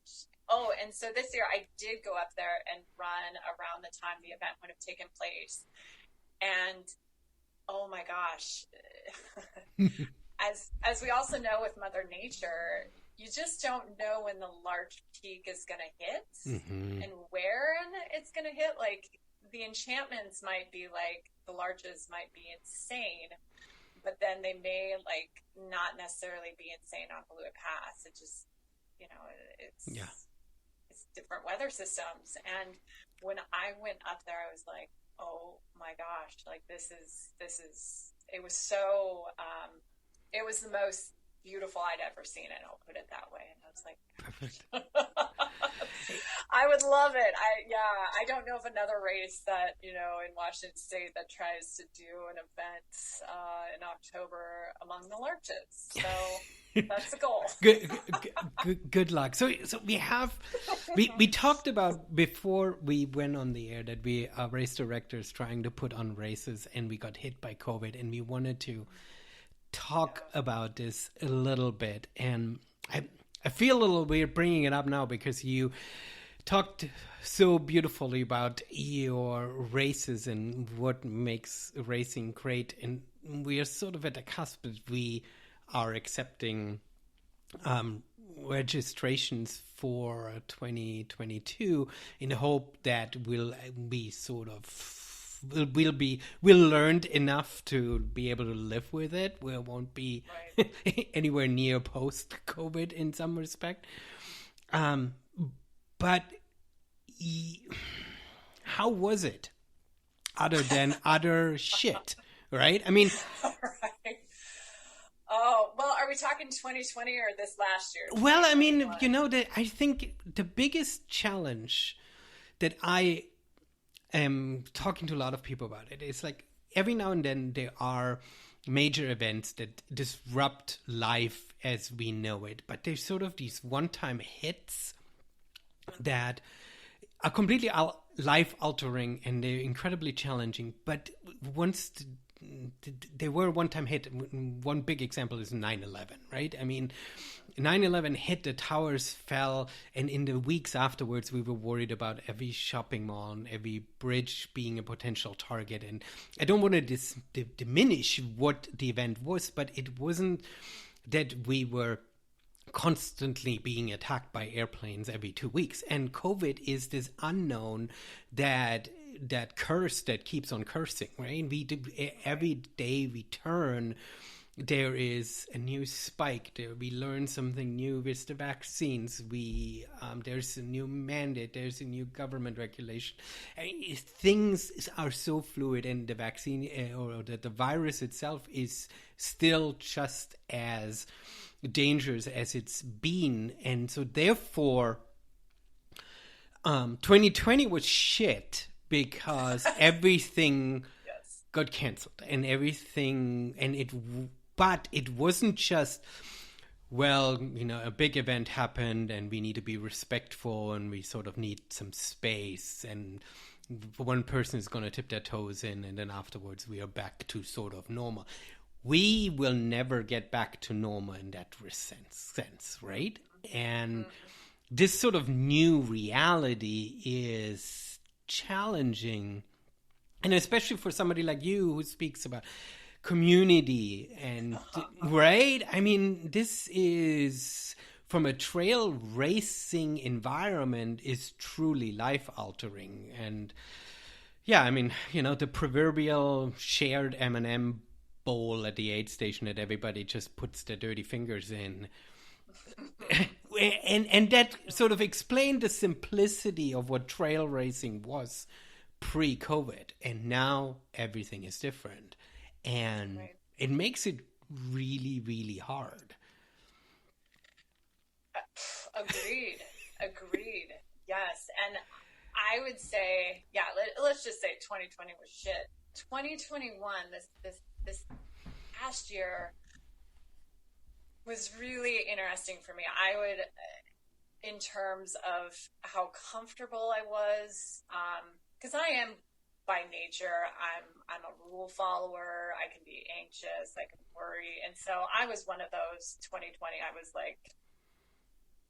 Oh, and so this year I did go up there and run around the time the event would have taken place. And oh my gosh, as we also know with Mother Nature, you just don't know when the large peak is going to hit and where it's going to hit. Like the enchantments might be like, the larches might be insane, but then they may like not necessarily be insane on Blue Pass. It just, you know, it's different weather systems. And when I went up there, I was like, oh my gosh, like this is, it was so, it was the most beautiful I'd ever seen it. I'll put it that way. And I was like, I would love it. I don't know of another race that, you know, in Washington State that tries to do an event in October among the larches. So that's the goal. Good luck. So we talked about before we went on the air that we are race directors trying to put on races, and we got hit by COVID, and we wanted to talk about this a little bit. And I feel a little weird bringing it up now because you talked so beautifully about your races and what makes racing great. And we are sort of at the cusp that we are accepting registrations for 2022 in the hope that we'll learned enough to be able to live with it. We won't be anywhere near post-COVID in some respect. But how was it other than other shit, right? I mean... Right. Oh, well, are we talking 2020 or this last year? Well, I mean, you know, I think the biggest challenge that I am talking to a lot of people about it is like every now and then there are major events that disrupt life as we know it, but there's sort of these one-time hits that are completely life-altering and they're incredibly challenging. But once they were one time hit. One big example is 9/11, right? I mean, 9/11 hit, the towers fell, and in the weeks afterwards, we were worried about every shopping mall and every bridge being a potential target. And I don't want to diminish what the event was, but it wasn't that we were constantly being attacked by airplanes every 2 weeks. And COVID is this unknown that curse that keeps on cursing, right? Every day we turn, there is a new spike. We learn something new with the vaccines. There's a new mandate. There's a new government regulation. Things are so fluid, and the vaccine or the virus itself is still just as dangerous as it's been. And so therefore 2020 was shit because everything got canceled and everything, but it wasn't just, well, a big event happened and we need to be respectful and we sort of need some space, and one person is going to tip their toes in, and then afterwards we are back to sort of normal. We will never get back to normal in that sense, right? And this sort of new reality is challenging, and especially for somebody like you who speaks about community and right. I mean, this is, from a trail racing environment, is truly life altering. And yeah, I mean, the proverbial shared M&M bowl at the aid station that everybody just puts their dirty fingers in. And that sort of explained the simplicity of what trail racing was pre-COVID, and now everything is different, and it makes it really, really hard. Agreed. Yes, and I would say, let's just say 2020 was shit. 2021, this past year, was really interesting for me. I would, in terms of how comfortable I was, because I am by nature, I'm a rule follower. I can be anxious, I can worry, and so I was one of those. 2020, I was like,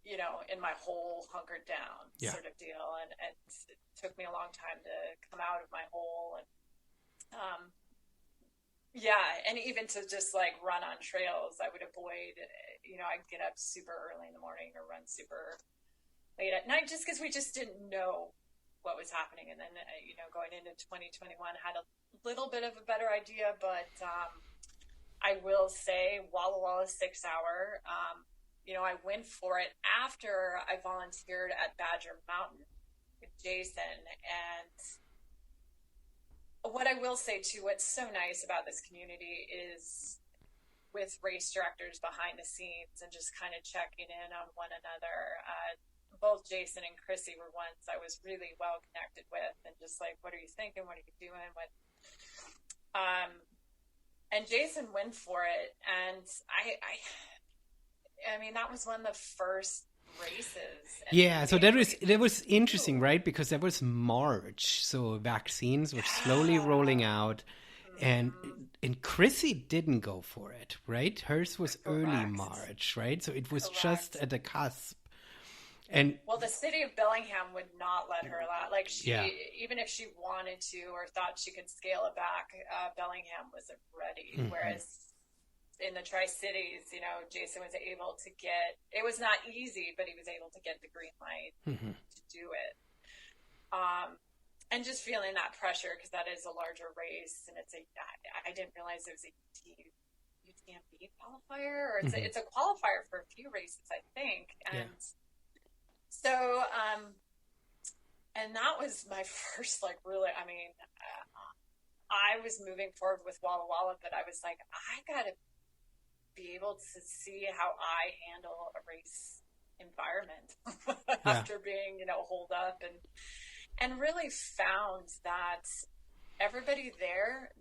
in my hole, hunkered down sort of deal, and it took me a long time to come out of my hole, and and even to just like run on trails, I would avoid, I'd get up super early in the morning or run super late at night just because we just didn't know what was happening. And then, going into 2021, had a little bit of a better idea, but I will say Walla Walla 6 hour, I went for it after I volunteered at Badger Mountain with Jason. And what I will say too, what's so nice about this community is with race directors behind the scenes and just kind of checking in on one another. Both Jason and Chrissy were ones I was really well connected with, and just like, what are you thinking? What are you doing? And Jason went for it. And I mean, that was one of the first races. Yeah, so that was interesting, right? Because that was March, so vaccines were slowly rolling out, and Chrissy didn't go for it, right? Hers was early March, right? So it was just at the cusp. And the city of Bellingham would not let her allow. Like even if she wanted to or thought she could scale it back, Bellingham wasn't ready. Mm-hmm. Whereas in the Tri-Cities, Jason was able to get, it was not easy, but he was able to get the green light to do it. And just feeling that pressure, because that is a larger race, and I didn't realize it was a UTMB qualifier, or it's a qualifier for a few races, I think. And so, and that was my first, really, I was moving forward with Walla Walla, but I was like, I gotta be able to see how I handle a race environment after being, holed up, and really found that everybody there,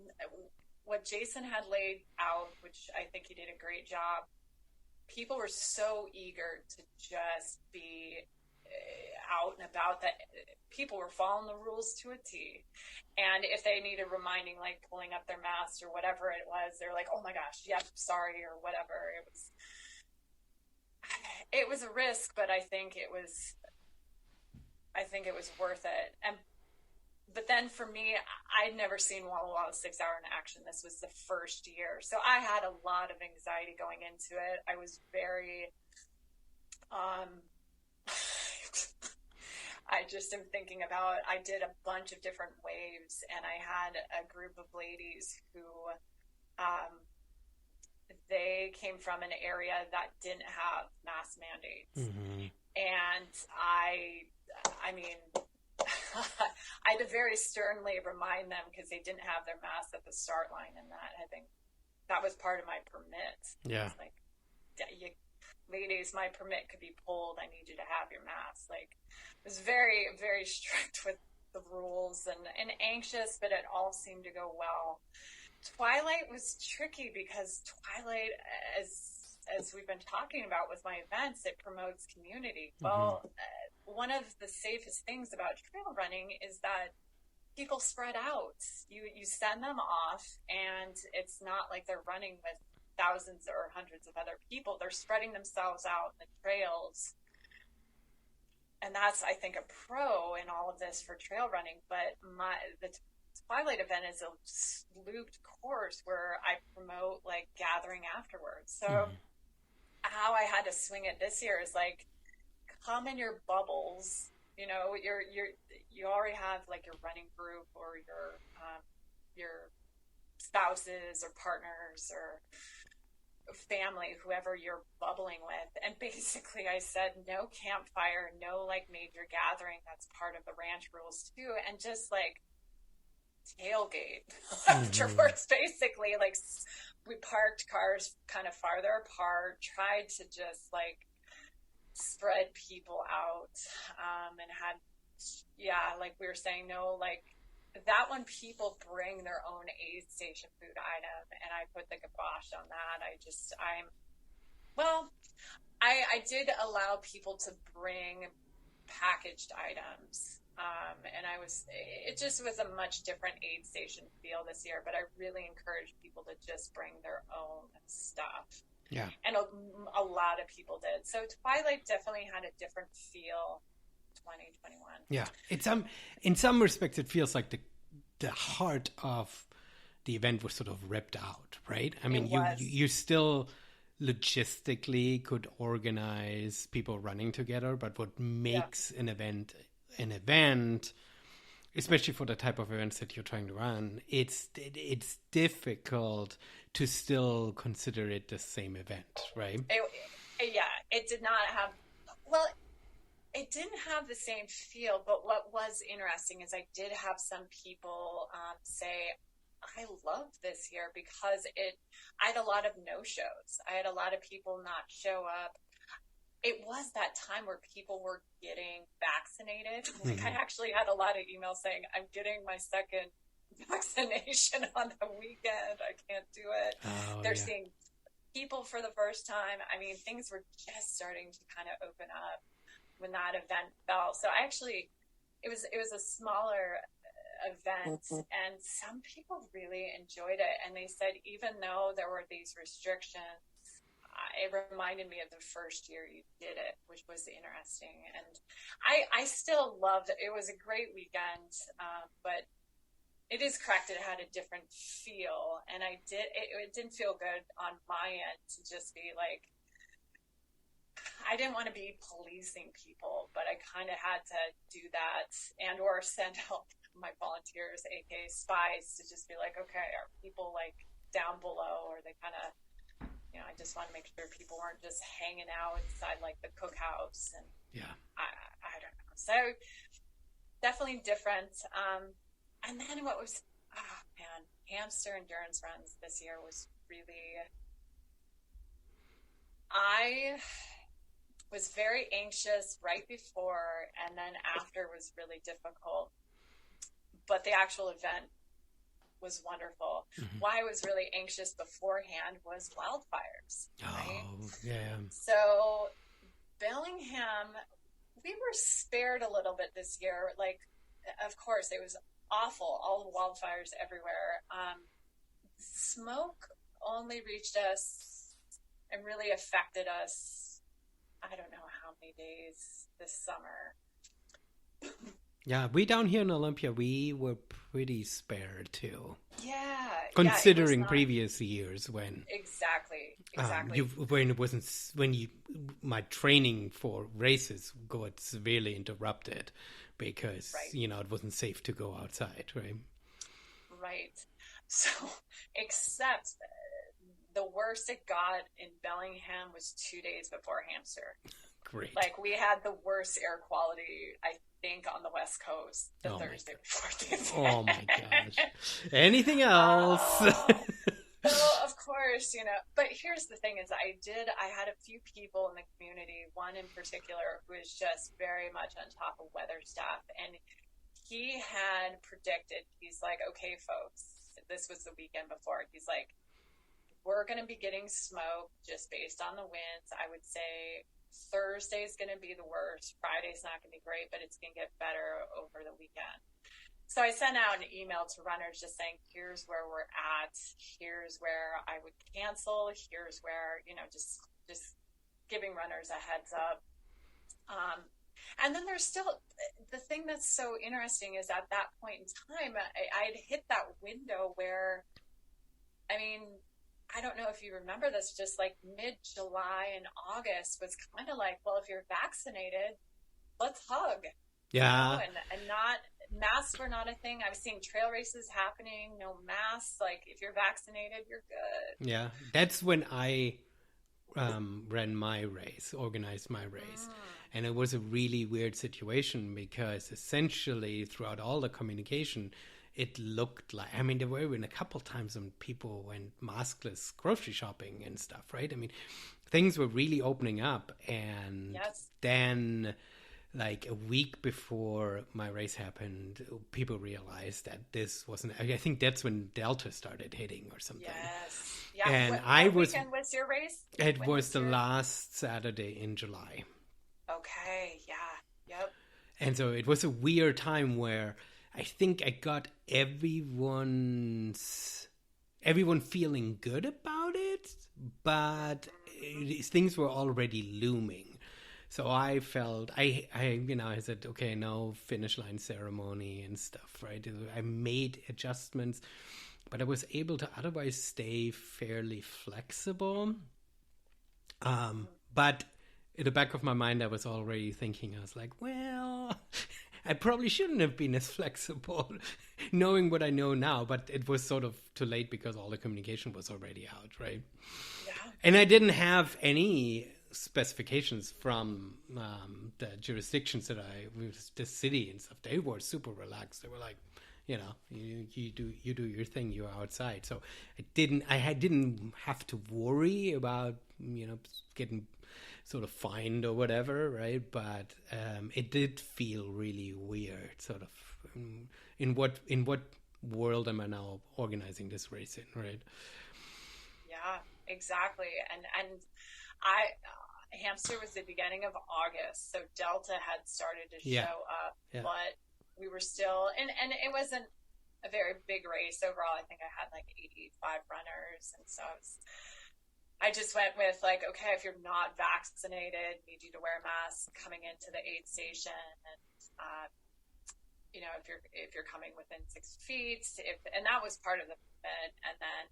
what Jason had laid out, which I think he did a great job, people were so eager to just be out out and about that people were following the rules to a T. And if they needed reminding, like pulling up their masks or whatever it was, they're like, oh my gosh, yep, sorry, or whatever. It was a risk, but I think it was worth it. But then for me, I'd never seen Walla Walla 6 Hour in action. This was the first year. So I had a lot of anxiety going into it. I was very, I just am thinking about, I did a bunch of different waves, and I had a group of ladies who, they came from an area that didn't have mask mandates. Mm-hmm. And I mean, I had to very sternly remind them because they didn't have their masks at the start line, and that, I think that was part of my permit. Yeah. Like, ladies, my permit could be pulled. I need you to have your mask. Like, it was very, very strict with the rules and anxious, but it all seemed to go well. Twilight was tricky because Twilight, as we've been talking about with my events, it promotes community. Mm-hmm. Well, one of the safest things about trail running is that people spread out. You send them off, and it's not like they're running with thousands or hundreds of other people. They're spreading themselves out in the trails. And that's, I think, a pro in all of this for trail running. But the Twilight event is a looped course where I promote like gathering afterwards. So how I had to swing it this year is like, come in your bubbles. You know, you already have like your running group or your spouses or partners or family, whoever you're bubbling with. And basically I said no campfire, no like major gathering. That's part of the ranch rules too. And just like tailgate afterwards, basically. Like, we parked cars kind of farther apart, tried to just like spread people out, and had, like we were saying, no, like that when people bring their own aid station food item, and I put the kibosh on that. I did allow people to bring packaged items. And it just was a much different aid station feel this year, but I really encouraged people to just bring their own stuff. Yeah. And a lot of people did. So Twilight definitely had a different feel 2021. Yeah. In some respects, it feels like the heart of the event was sort of ripped out, right? I mean, you still logistically could organize people running together, but what makes an event, especially for the type of events that you're trying to run, it's difficult to still consider it the same event, right? It did not have, it didn't have the same feel, but what was interesting is I did have some people say, I loved this year because I had a lot of no-shows. I had a lot of people not show up. It was that time where people were getting vaccinated. Like, I actually had a lot of emails saying, I'm getting my second vaccination on the weekend. I can't do it. They're seeing people for the first time. I mean, things were just starting to kind of open up when that event fell. So it was a smaller event, and some people really enjoyed it. And they said, even though there were these restrictions, it reminded me of the first year you did it, which was interesting. And I still loved it. It was a great weekend, but it is correct. It had a different feel, and it didn't feel good on my end to just be like, I didn't want to be policing people, but I kind of had to do that or send out my volunteers, aka spies, to just be like, okay, are people like down below, or they kind of, I just want to make sure people weren't just hanging out inside like the cookhouse. And I don't know. So definitely different. And then what was, hamster endurance runs this year was really, I was very anxious right before, and then after was really difficult. But the actual event was wonderful. Mm-hmm. Why I was really anxious beforehand was wildfires. Right? Oh, yeah. So Bellingham, we were spared a little bit this year. Like, of course, it was awful, all the wildfires everywhere. Smoke only reached us and really affected us, I don't know how many days this summer. Yeah, we down here in Olympia, we were pretty spared too. Yeah. Considering previous years when... Exactly. My training for races got severely interrupted because, it wasn't safe to go outside, right? Right. So, except the worst it got in Bellingham was 2 days before Hampshire. Great. Like, we had the worst air quality, I think, on the West Coast the Thursday before Thanksgiving. Oh my gosh. Anything else? Well, of course, but here's the thing is I had a few people in the community, one in particular who was just very much on top of weather stuff. And he had predicted, he's like, okay, folks, this was the weekend before. He's like, we're going to be getting smoke just based on the winds. I would say Thursday's going to be the worst. Friday's not going to be great, but it's going to get better over the weekend. So I sent out an email to runners just saying, here's where we're at. Here's where I would cancel. Here's where, just giving runners a heads up. And then there's still, the thing that's so interesting is at that point in time, I'd hit that window where, I don't know if you remember this, just like mid-July and August was kind of like, well, if you're vaccinated, let's hug. Yeah. And not, masks were not a thing. I was seeing trail races happening, no masks. Like, if you're vaccinated, you're good. Yeah. That's when I organized my race. And it was a really weird situation because essentially throughout all the communication, it looked like, there were even a couple times when people went maskless grocery shopping and stuff, right? Things were really opening up. And then, like a week before my race happened, people realized that this wasn't, I think that's when Delta started hitting or something. Yes. Yeah. And what weekend was your race? It was the last Saturday in July. Okay. Yeah. Yep. And so it was a weird time where I think I got everyone feeling good about it, but things were already looming. So I felt, I said, okay, no finish line ceremony and stuff, right? I made adjustments, but I was able to otherwise stay fairly flexible. But in the back of my mind, I was already thinking, I was like, well, I probably shouldn't have been as flexible knowing what I know now, but it was sort of too late because all the communication was already out, right? Yeah. And I didn't have any specifications from the jurisdictions that the city and stuff. They were super relaxed. They were like, you do your thing. You're outside. So I didn't have to worry about getting sort of fined or whatever, right? But it did feel really weird, sort of. In what world am I now organizing this race in, right? Yeah, exactly. And Hampshire was the beginning of August, so Delta had started to show up, but we were still, and it wasn't a very big race overall. I think I had like 85 runners, and so I just went with like, okay, if you're not vaccinated, need you to wear a mask coming into the aid station, and if you're coming within 6 feet, and that was part of the permit, and then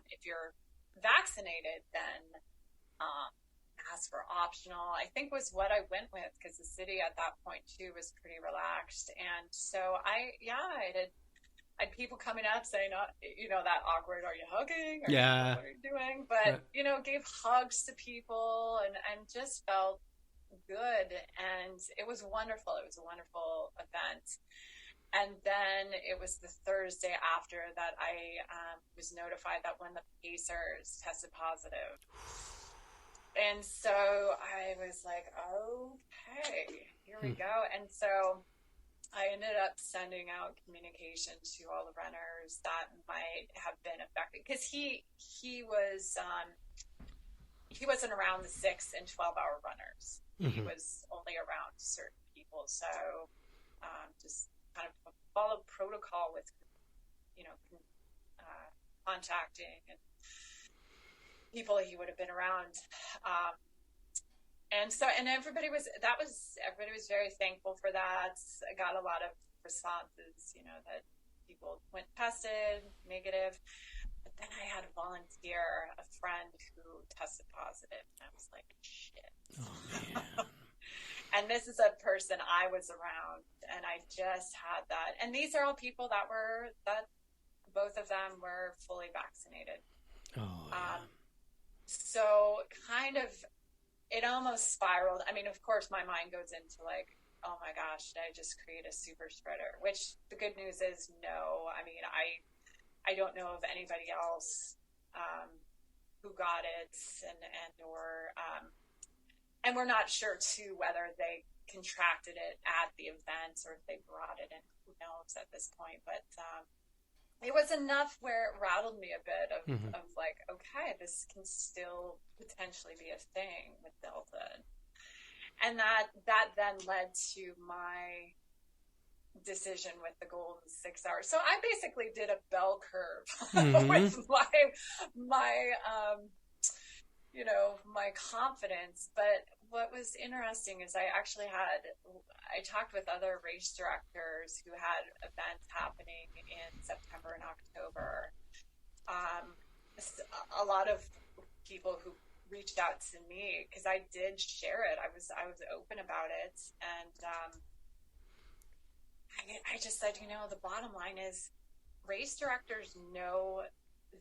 if you're vaccinated, then masks were optional, I think was what I went with, because the city at that point too was pretty relaxed. And so I had people coming up saying, that awkward, are you hugging? What are you doing? But, gave hugs to people and just felt good. And it was wonderful. It was a wonderful event. And then it was the Thursday after that I was notified that one of the pacers tested positive. And so I was like, okay, here we go. And so I ended up sending out communication to all the runners that might have been affected, because he wasn't around the 6 and 12 hour runners. Mm-hmm. He was only around certain people. So just kind of follow protocol with, contacting and people he would have been around. And everybody was very thankful for that. I got a lot of responses, that people went tested negative. But then I had a volunteer, a friend who tested positive, and I was like, shit. Oh, man. And this is a person I was around, and I just had that. And these are all people that both of them were fully vaccinated. Oh, yeah. So kind of, it almost spiraled. I mean, of course, my mind goes into like, oh my gosh, did I just create a super spreader? Which the good news is no. I mean, I don't know of anybody else who got it, and we're not sure too whether they contracted it at the event or if they brought it in. Who knows at this point? But it was enough where it rattled me a bit of like, okay, this can still potentially be a thing with Delta. And that then led to my decision with the golden 6 hours. So I basically did a bell curve with my confidence. But what was interesting is I talked with other race directors who had events happening in September and October. A lot of people who reached out to me because I did share it. I was open about it, and I just said, the bottom line is race directors know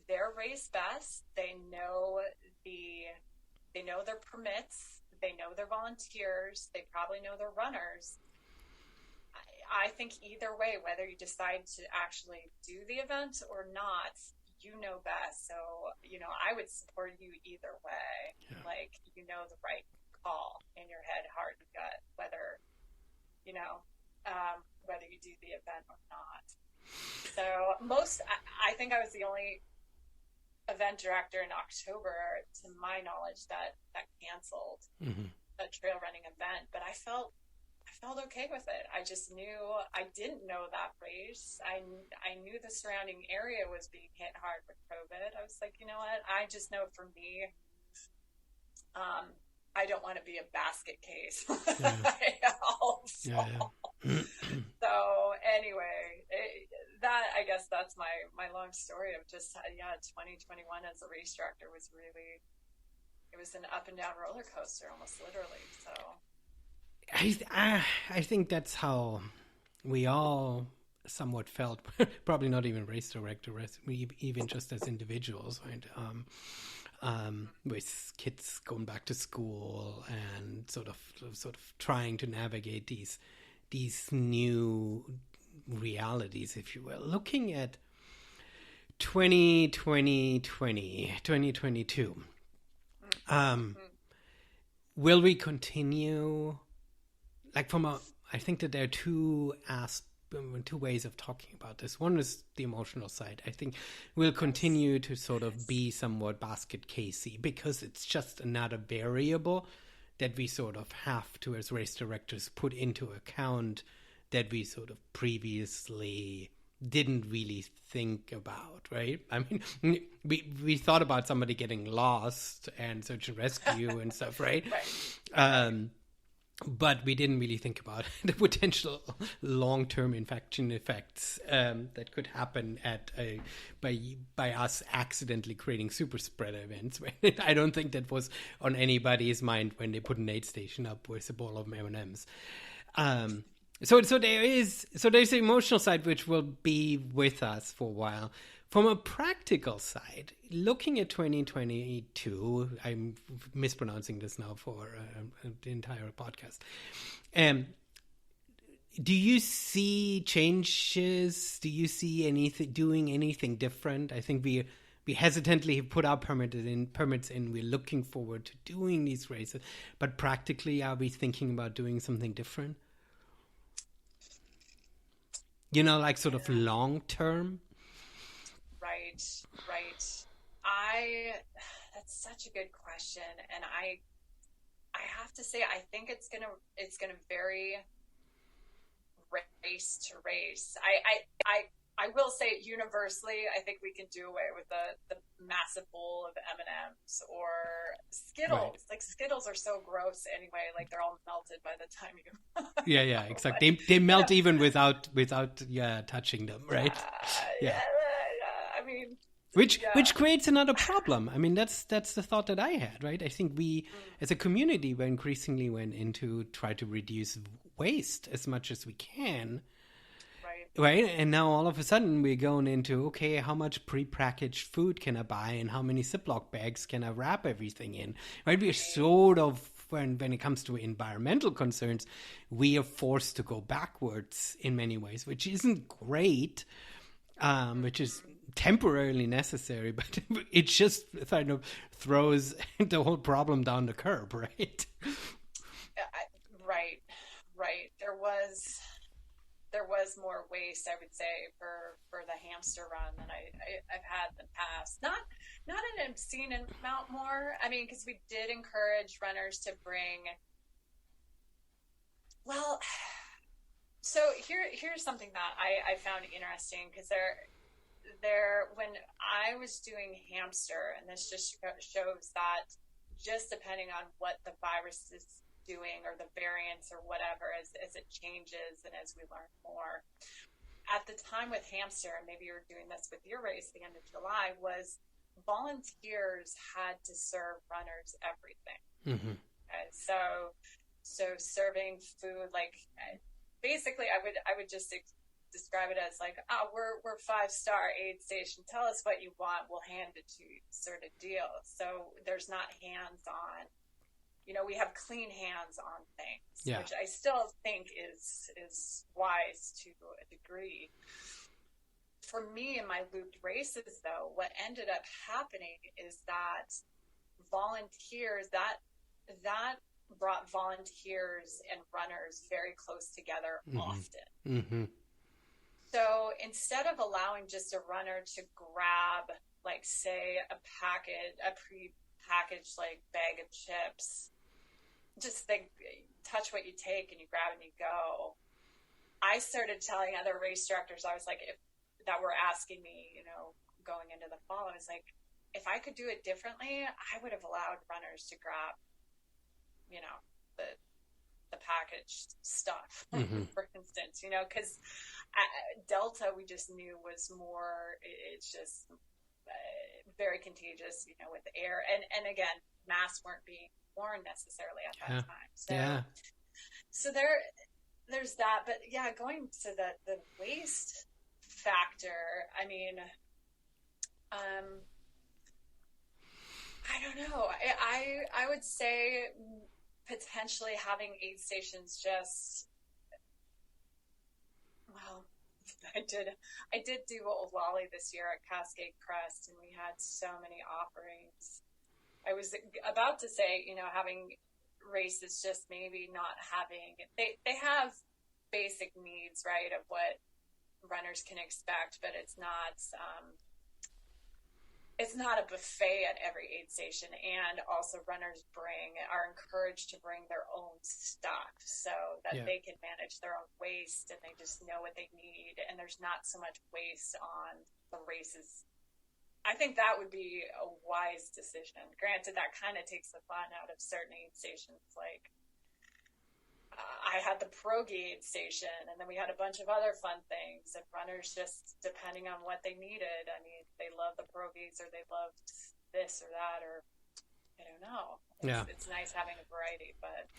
their race best. They know their permits. They know their volunteers. They probably know their runners. I think either way, whether you decide to actually do the event or not, you know best. So, I would support you either way. Yeah. Like, the right call in your head, heart, and gut, whether you do the event or not. So I think I was the only event director in October, to my knowledge, that canceled a trail running event, but I felt okay with it. I just knew I didn't know that race. I knew the surrounding area was being hit hard with COVID. I was like, you know what? I just know for me, I don't want to be a basket case. Yeah. So anyway, I guess that's my long story of just 2021 as a race director was really, it was an up and down roller coaster, almost literally. So I think that's how we all somewhat felt. Probably not even race directors, even just as individuals, right? With kids going back to school and sort of trying to navigate these new realities, if you will. Looking at 2022, will we continue? Like I think that there are two ways of talking about this. One is the emotional side. I think we'll continue to sort of be somewhat basket casey because it's just another variable that we sort of have to, as race directors, put into account that we sort of previously didn't really think about, right? I mean, we thought about somebody getting lost and search and rescue and stuff, right? Right. But we didn't really think about the potential long-term infection effects that could happen by us accidentally creating super spreader events. I don't think that was on anybody's mind when they put an aid station up with a bowl of M&Ms. So there's the emotional side which will be with us for a while. From a practical side, looking at 2022, I'm mispronouncing this now for the entire podcast. Do you see changes? Do you see doing anything different? I think we hesitantly have put our permits in. We're looking forward to doing these races, but practically, are we thinking about doing something different? Like sort of long term. Right. That's such a good question, and I have to say I think it's gonna vary race to race. I will say universely, I think we can do away with the massive bowl of M&Ms or Skittles. Right. Like Skittles are so gross anyway. Like they're all melted by the time you. Yeah, exactly. They melt even without touching them, right? Yeah. I mean, which creates another problem. I mean, that's the thought that I had, right? I think we, as a community, we increasingly went into try to reduce waste as much as we can. Right, and now all of a sudden we're going into, okay, how much pre-packaged food can I buy and how many Ziploc bags can I wrap everything in? Right, we're sort of, when it comes to environmental concerns, we are forced to go backwards in many ways, which isn't great, which is temporarily necessary, but it just kind of throws the whole problem down the curb, right? Right. There was more waste, I would say, for the hamster run than I've had in the past. Not an obscene amount more. I mean, because we did encourage runners to bring. Well, so here's something that I found interesting, because when I was doing hamster, and this just shows that just depending on what the virus is doing or the variants or whatever, as it changes and as we learn more. At the time with hamster, and maybe you were doing this with your race at the end of July, was volunteers had to serve runners everything. Mm-hmm. So serving food, like basically I would just describe it as like, oh, we're 5-star aid station, tell us what you want, we'll hand it to you, sort of deal. So there's not hands-on. We have clean hands on things, which I still think is wise to a degree. For me in my looped races, though, what ended up happening is that volunteers, that brought volunteers and runners very close together often. Mm-hmm. So instead of allowing just a runner to grab, like, say, a pre-packaged like bag of chips, just touch what you take and you grab and you go. I started telling other race directors, I was like, that were asking me, going into the fall, I was like, if I could do it differently, I would have allowed runners to grab, the packaged stuff, for instance, because Delta, we just knew was more, it's just very contagious, with air. And again, masks weren't being worn necessarily at that time. So there's that. But going to the waste factor, I mean, I don't know. I would say potentially having aid stations just, well, I did do Old Wally this year at Cascade Crest, and we had so many offerings. I was about to say, having races just maybe not having, they have basic needs, right, of what runners can expect, but it's not a buffet at every aid station. And also runners are encouraged to bring their own stuff so that they can manage their own waste, and they just know what they need, and there's not so much waste on the races. I think that would be a wise decision. Granted, that kind of takes the fun out of certain aid stations. Like, I had the Progi aid station, and then we had a bunch of other fun things, and runners just, depending on what they needed, I mean, they love the Progis, or they loved this or that, or I don't know. It's nice having a variety, but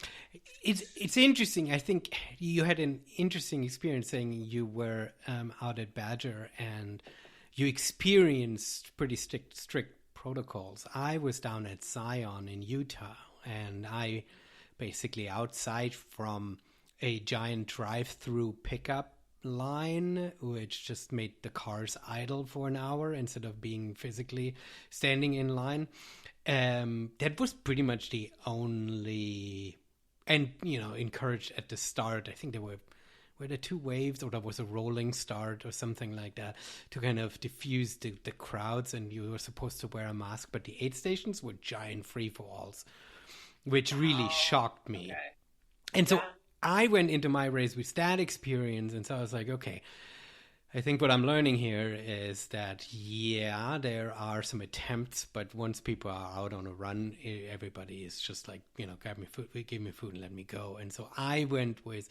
it's interesting. I think you had an interesting experience saying you were out at Badger and you experienced pretty strict protocols. I was down at Zion in Utah, and I basically outside from a giant drive-through pickup line, which just made the cars idle for an hour instead of being physically standing in line. That was pretty much the only, and encouraged at the start. I think were there 2 waves, or there was a rolling start or something like that to kind of diffuse the crowds, and you were supposed to wear a mask, but the aid stations were giant free-for-alls, which really shocked me. Okay. And so I went into my race with that experience, and so I was like, okay, I think what I'm learning here is that, yeah, there are some attempts, but once people are out on a run, everybody is just like, grab me food, give me food and let me go. And so I went with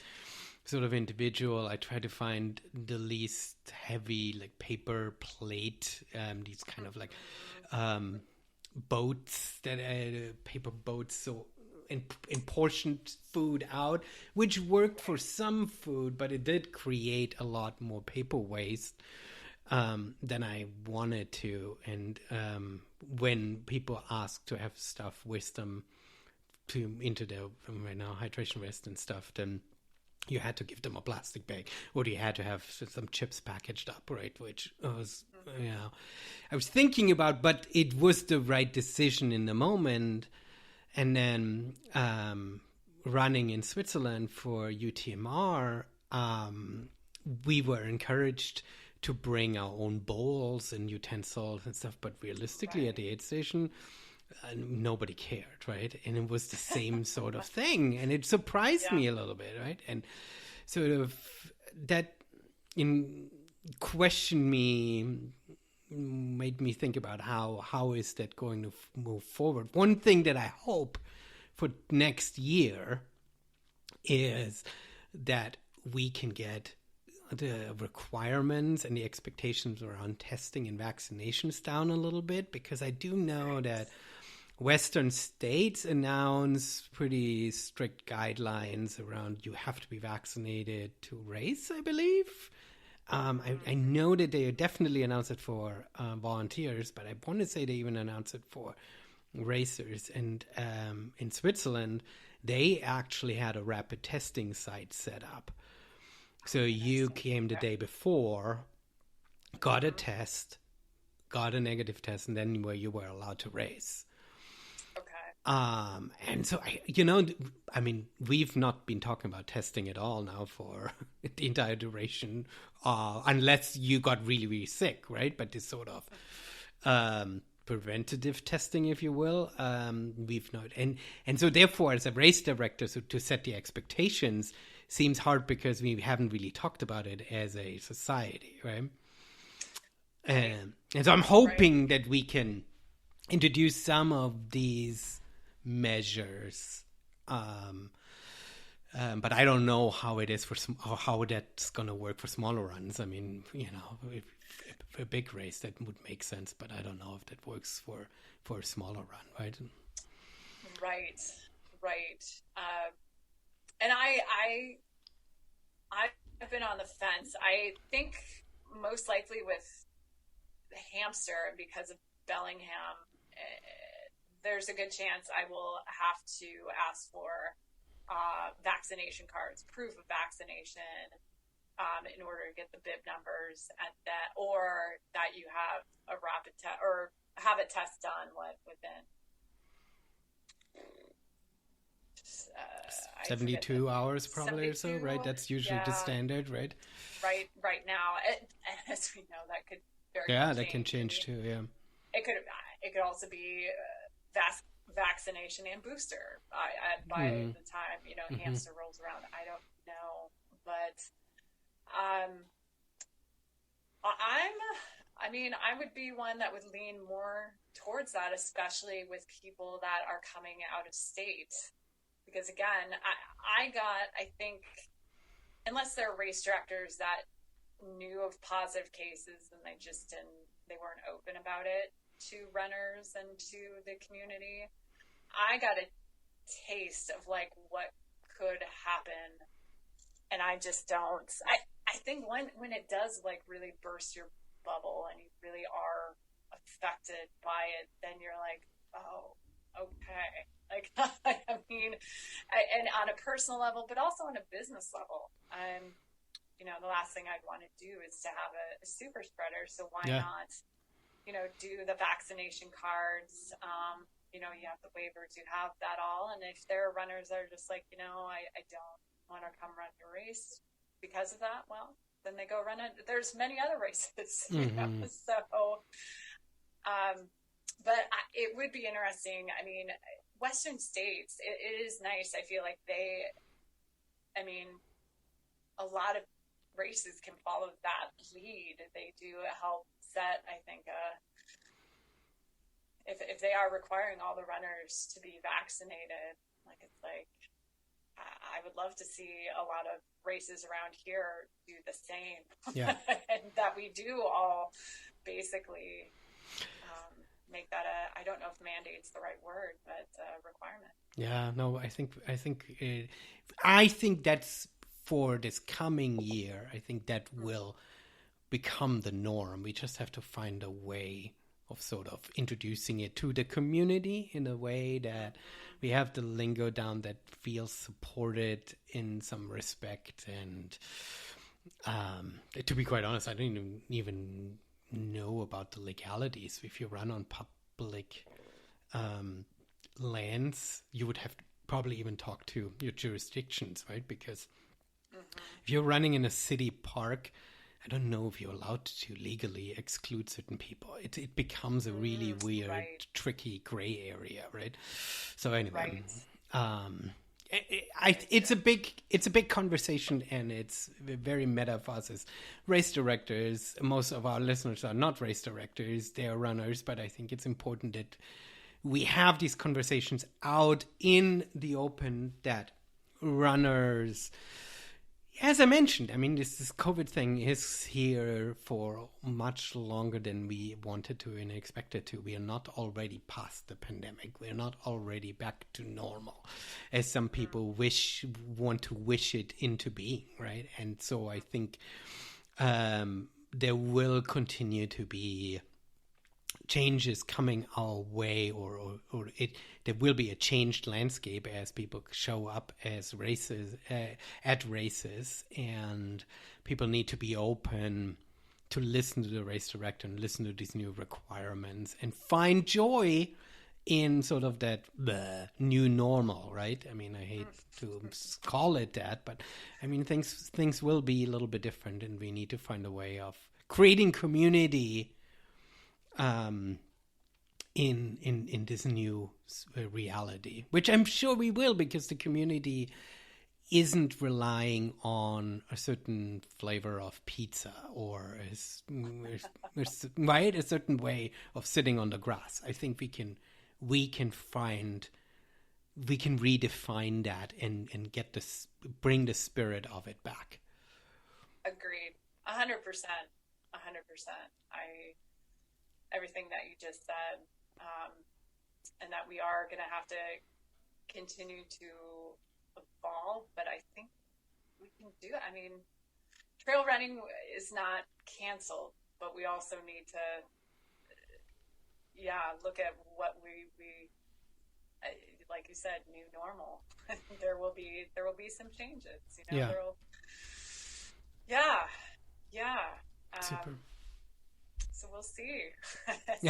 sort of individual. I tried to find the least heavy, like paper plate, these kind of like boats, paper boats, so in portioned food out, which worked for some food, but it did create a lot more paper waste than I wanted to. And when people ask to have stuff with them into their hydration vest and stuff, then you had to give them a plastic bag, or you had to have some chips packaged up, right? Which was, I was thinking about, but it was the right decision in the moment. And then running in Switzerland for UTMR, we were encouraged to bring our own bowls and utensils and stuff. But realistically, at the aid station, nobody cared, right? And it was the same sort of thing. And it surprised me a little bit, right? And sort of that made me think about how is that going to move forward. One thing that I hope for next year is that we can get the requirements and the expectations around testing and vaccinations down a little bit, because I do know that Western states announce pretty strict guidelines around you have to be vaccinated to race, I believe. I know that they definitely announced it for volunteers, but I want to say they even announced it for racers. And in Switzerland, they actually had a rapid testing site set up. So you came the day before, got a test, got a negative test, and then you were allowed to race. And so, we've not been talking about testing at all now for the entire duration, unless you got really, really sick, right? But this sort of preventative testing, if you will, we've not. And so therefore, as a race director, so to set the expectations seems hard because we haven't really talked about it as a society, right? And so I'm hoping that we can introduce some of these measures, but I don't know how it is how that's going to work for smaller runs. I mean, if a big race that would make sense, but I don't know if that works for a smaller run, right? Right. And I've been on the fence. I think most likely with the hamster, because of Bellingham, there's a good chance I will have to ask for vaccination cards, proof of vaccination, in order to get the bib numbers at that, or that you have a rapid test or have a test done within 72 hours probably or so, right? That's usually the standard, right? Right now, and as we know, that could that can change too. Yeah, it could also be vaccination and booster by the time hamster rolls around. I don't know, but I would be one that would lean more towards that, especially with people that are coming out of state. Because again, I think, unless they're race directors that knew of positive cases and they weren't open about it to runners and to the community, I got a taste of like what could happen. And I just don't. I think when it does like really burst your bubble and you really are affected by it, then you're like, oh, okay. Like, I mean, and on a personal level, but also on a business level, the last thing I'd want to do is to have a super spreader. So why not, do the vaccination cards? You have the waivers, you have that all. And if there are runners that are just like, I don't want to come run your race because of that, well, then they go run it. There's many other races, so, but it would be interesting. I mean, Western states, it is nice. I feel like they I mean, a lot of races can follow that lead. They do help set, I think, if they are requiring all the runners to be vaccinated, like it's like, I would love to see a lot of races around here do the same. Yeah. And that we do all basically make that I don't know if mandate's the right word, but requirement. Yeah, no, I think that's for this coming year. I think that will become the norm. We just have to find a way of sort of introducing it to the community in a way that we have the lingo down that feels supported in some respect. And to be quite honest, I don't even know about the legalities. If you run on public lands, you would have to probably even talk to your jurisdictions, right? Because if you're running in a city park, I don't know if you're allowed to legally exclude certain people. It becomes a really weird, right. tricky gray area, right? So anyway, right. it's a big conversation, and it's very meta for us as race directors. Most of our listeners are not race directors; they are runners. But I think it's important that we have these conversations out in the open. That runners. As I mentioned, I mean, this COVID thing is here for much longer than we wanted to and expected to. We are not already past the pandemic. We're not already back to normal, as some people want to wish it into being, right? And so I think there will continue to be changes coming our way, or there will be a changed landscape as people show up as races at races, and people need to be open to listen to the race director and listen to these new requirements and find joy in sort of that new normal, right? I mean, I hate to call it that, but I mean, things will be a little bit different, and we need to find a way of creating community in this new reality, which I'm sure we will, because the community isn't relying on a certain flavor of pizza or a certain way of sitting on the grass. I think we can redefine that and get bring the spirit of it back. Agreed. 100%. Everything that you just said, and that we are going to have to continue to evolve, but I think we can do it. I mean, trail running is not canceled, but we also need to, look at what we like you said, new normal. there will be some changes, Super. So we'll see as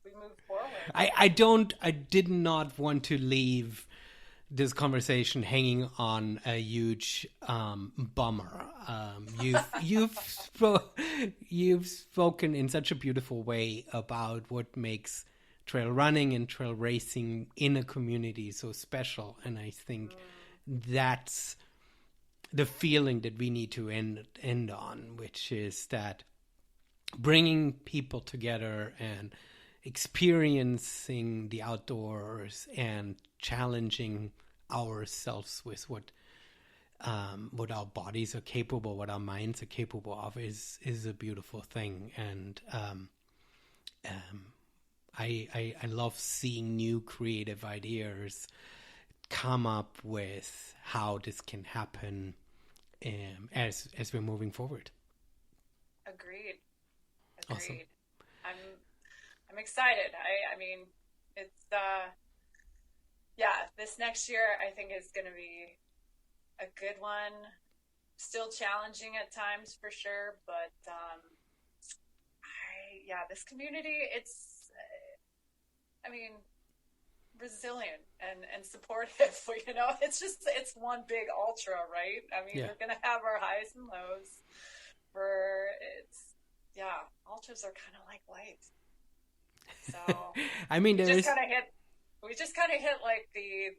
we move forward. I did not want to leave this conversation hanging on a huge bummer. You've spoken in such a beautiful way about what makes trail running and trail racing in a community so special, and I think that's the feeling that we need to end on, which is that bringing people together and experiencing the outdoors and challenging ourselves with what our bodies are capable, what our minds are capable of, is a beautiful thing. And I love seeing new creative ideas come up with how this can happen as we're moving forward. Agreed. Awesome. I'm excited. I mean, it's this next year I think is going to be a good one. Still challenging at times for sure, but this community, it's resilient and supportive. It's one big ultra, right? I mean, we're going to have our highs and lows. Ultras are kind of like life. So I mean, we just kind of hit like the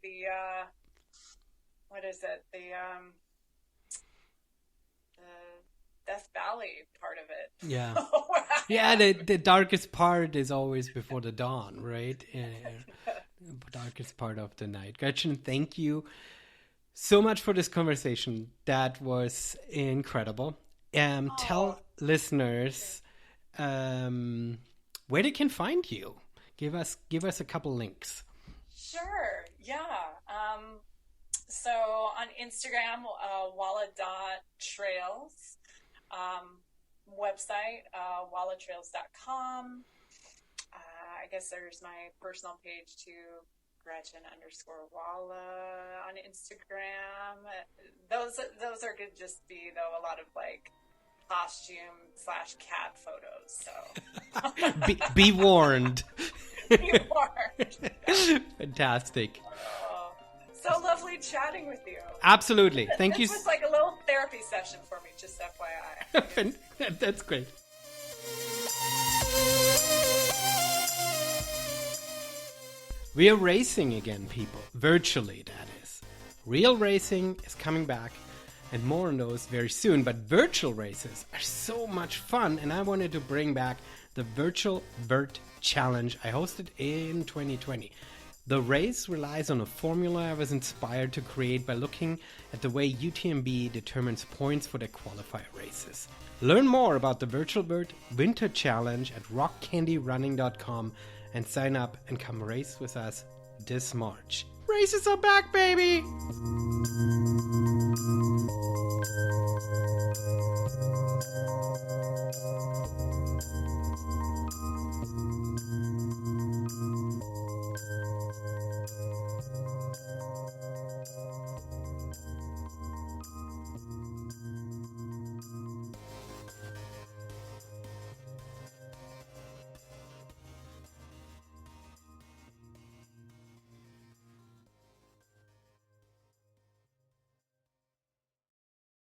what is it? The Death Valley part of it. Yeah. Yeah, the darkest part is always before the dawn, right? Darkest part of the night. Gretchen, thank you so much for this conversation. That was incredible. Tell listeners where they can find you. Give us a couple links. Sure. Yeah. So on Instagram, walla.trails. Website, wallatrails.com. I guess there's my personal page too, Gretchen_Walla on Instagram. Those are good. Just be though a lot of like costume/cat photos. So be warned. Be warned. Fantastic. So lovely chatting with you. Absolutely. Thank you. This was like a little therapy session for me, just FYI. That's great. We are racing again, people. Virtually, that is. Real racing is coming back, and more on those very soon. But virtual races are so much fun, and I wanted to bring back the Virtual Vert Challenge I hosted in 2020. The race relies on a formula I was inspired to create by looking at the way UTMB determines points for their qualifier races. Learn more about the Virtual Vert Winter Challenge at rockcandyrunning.com and sign up and come race with us this March. Races are back, baby!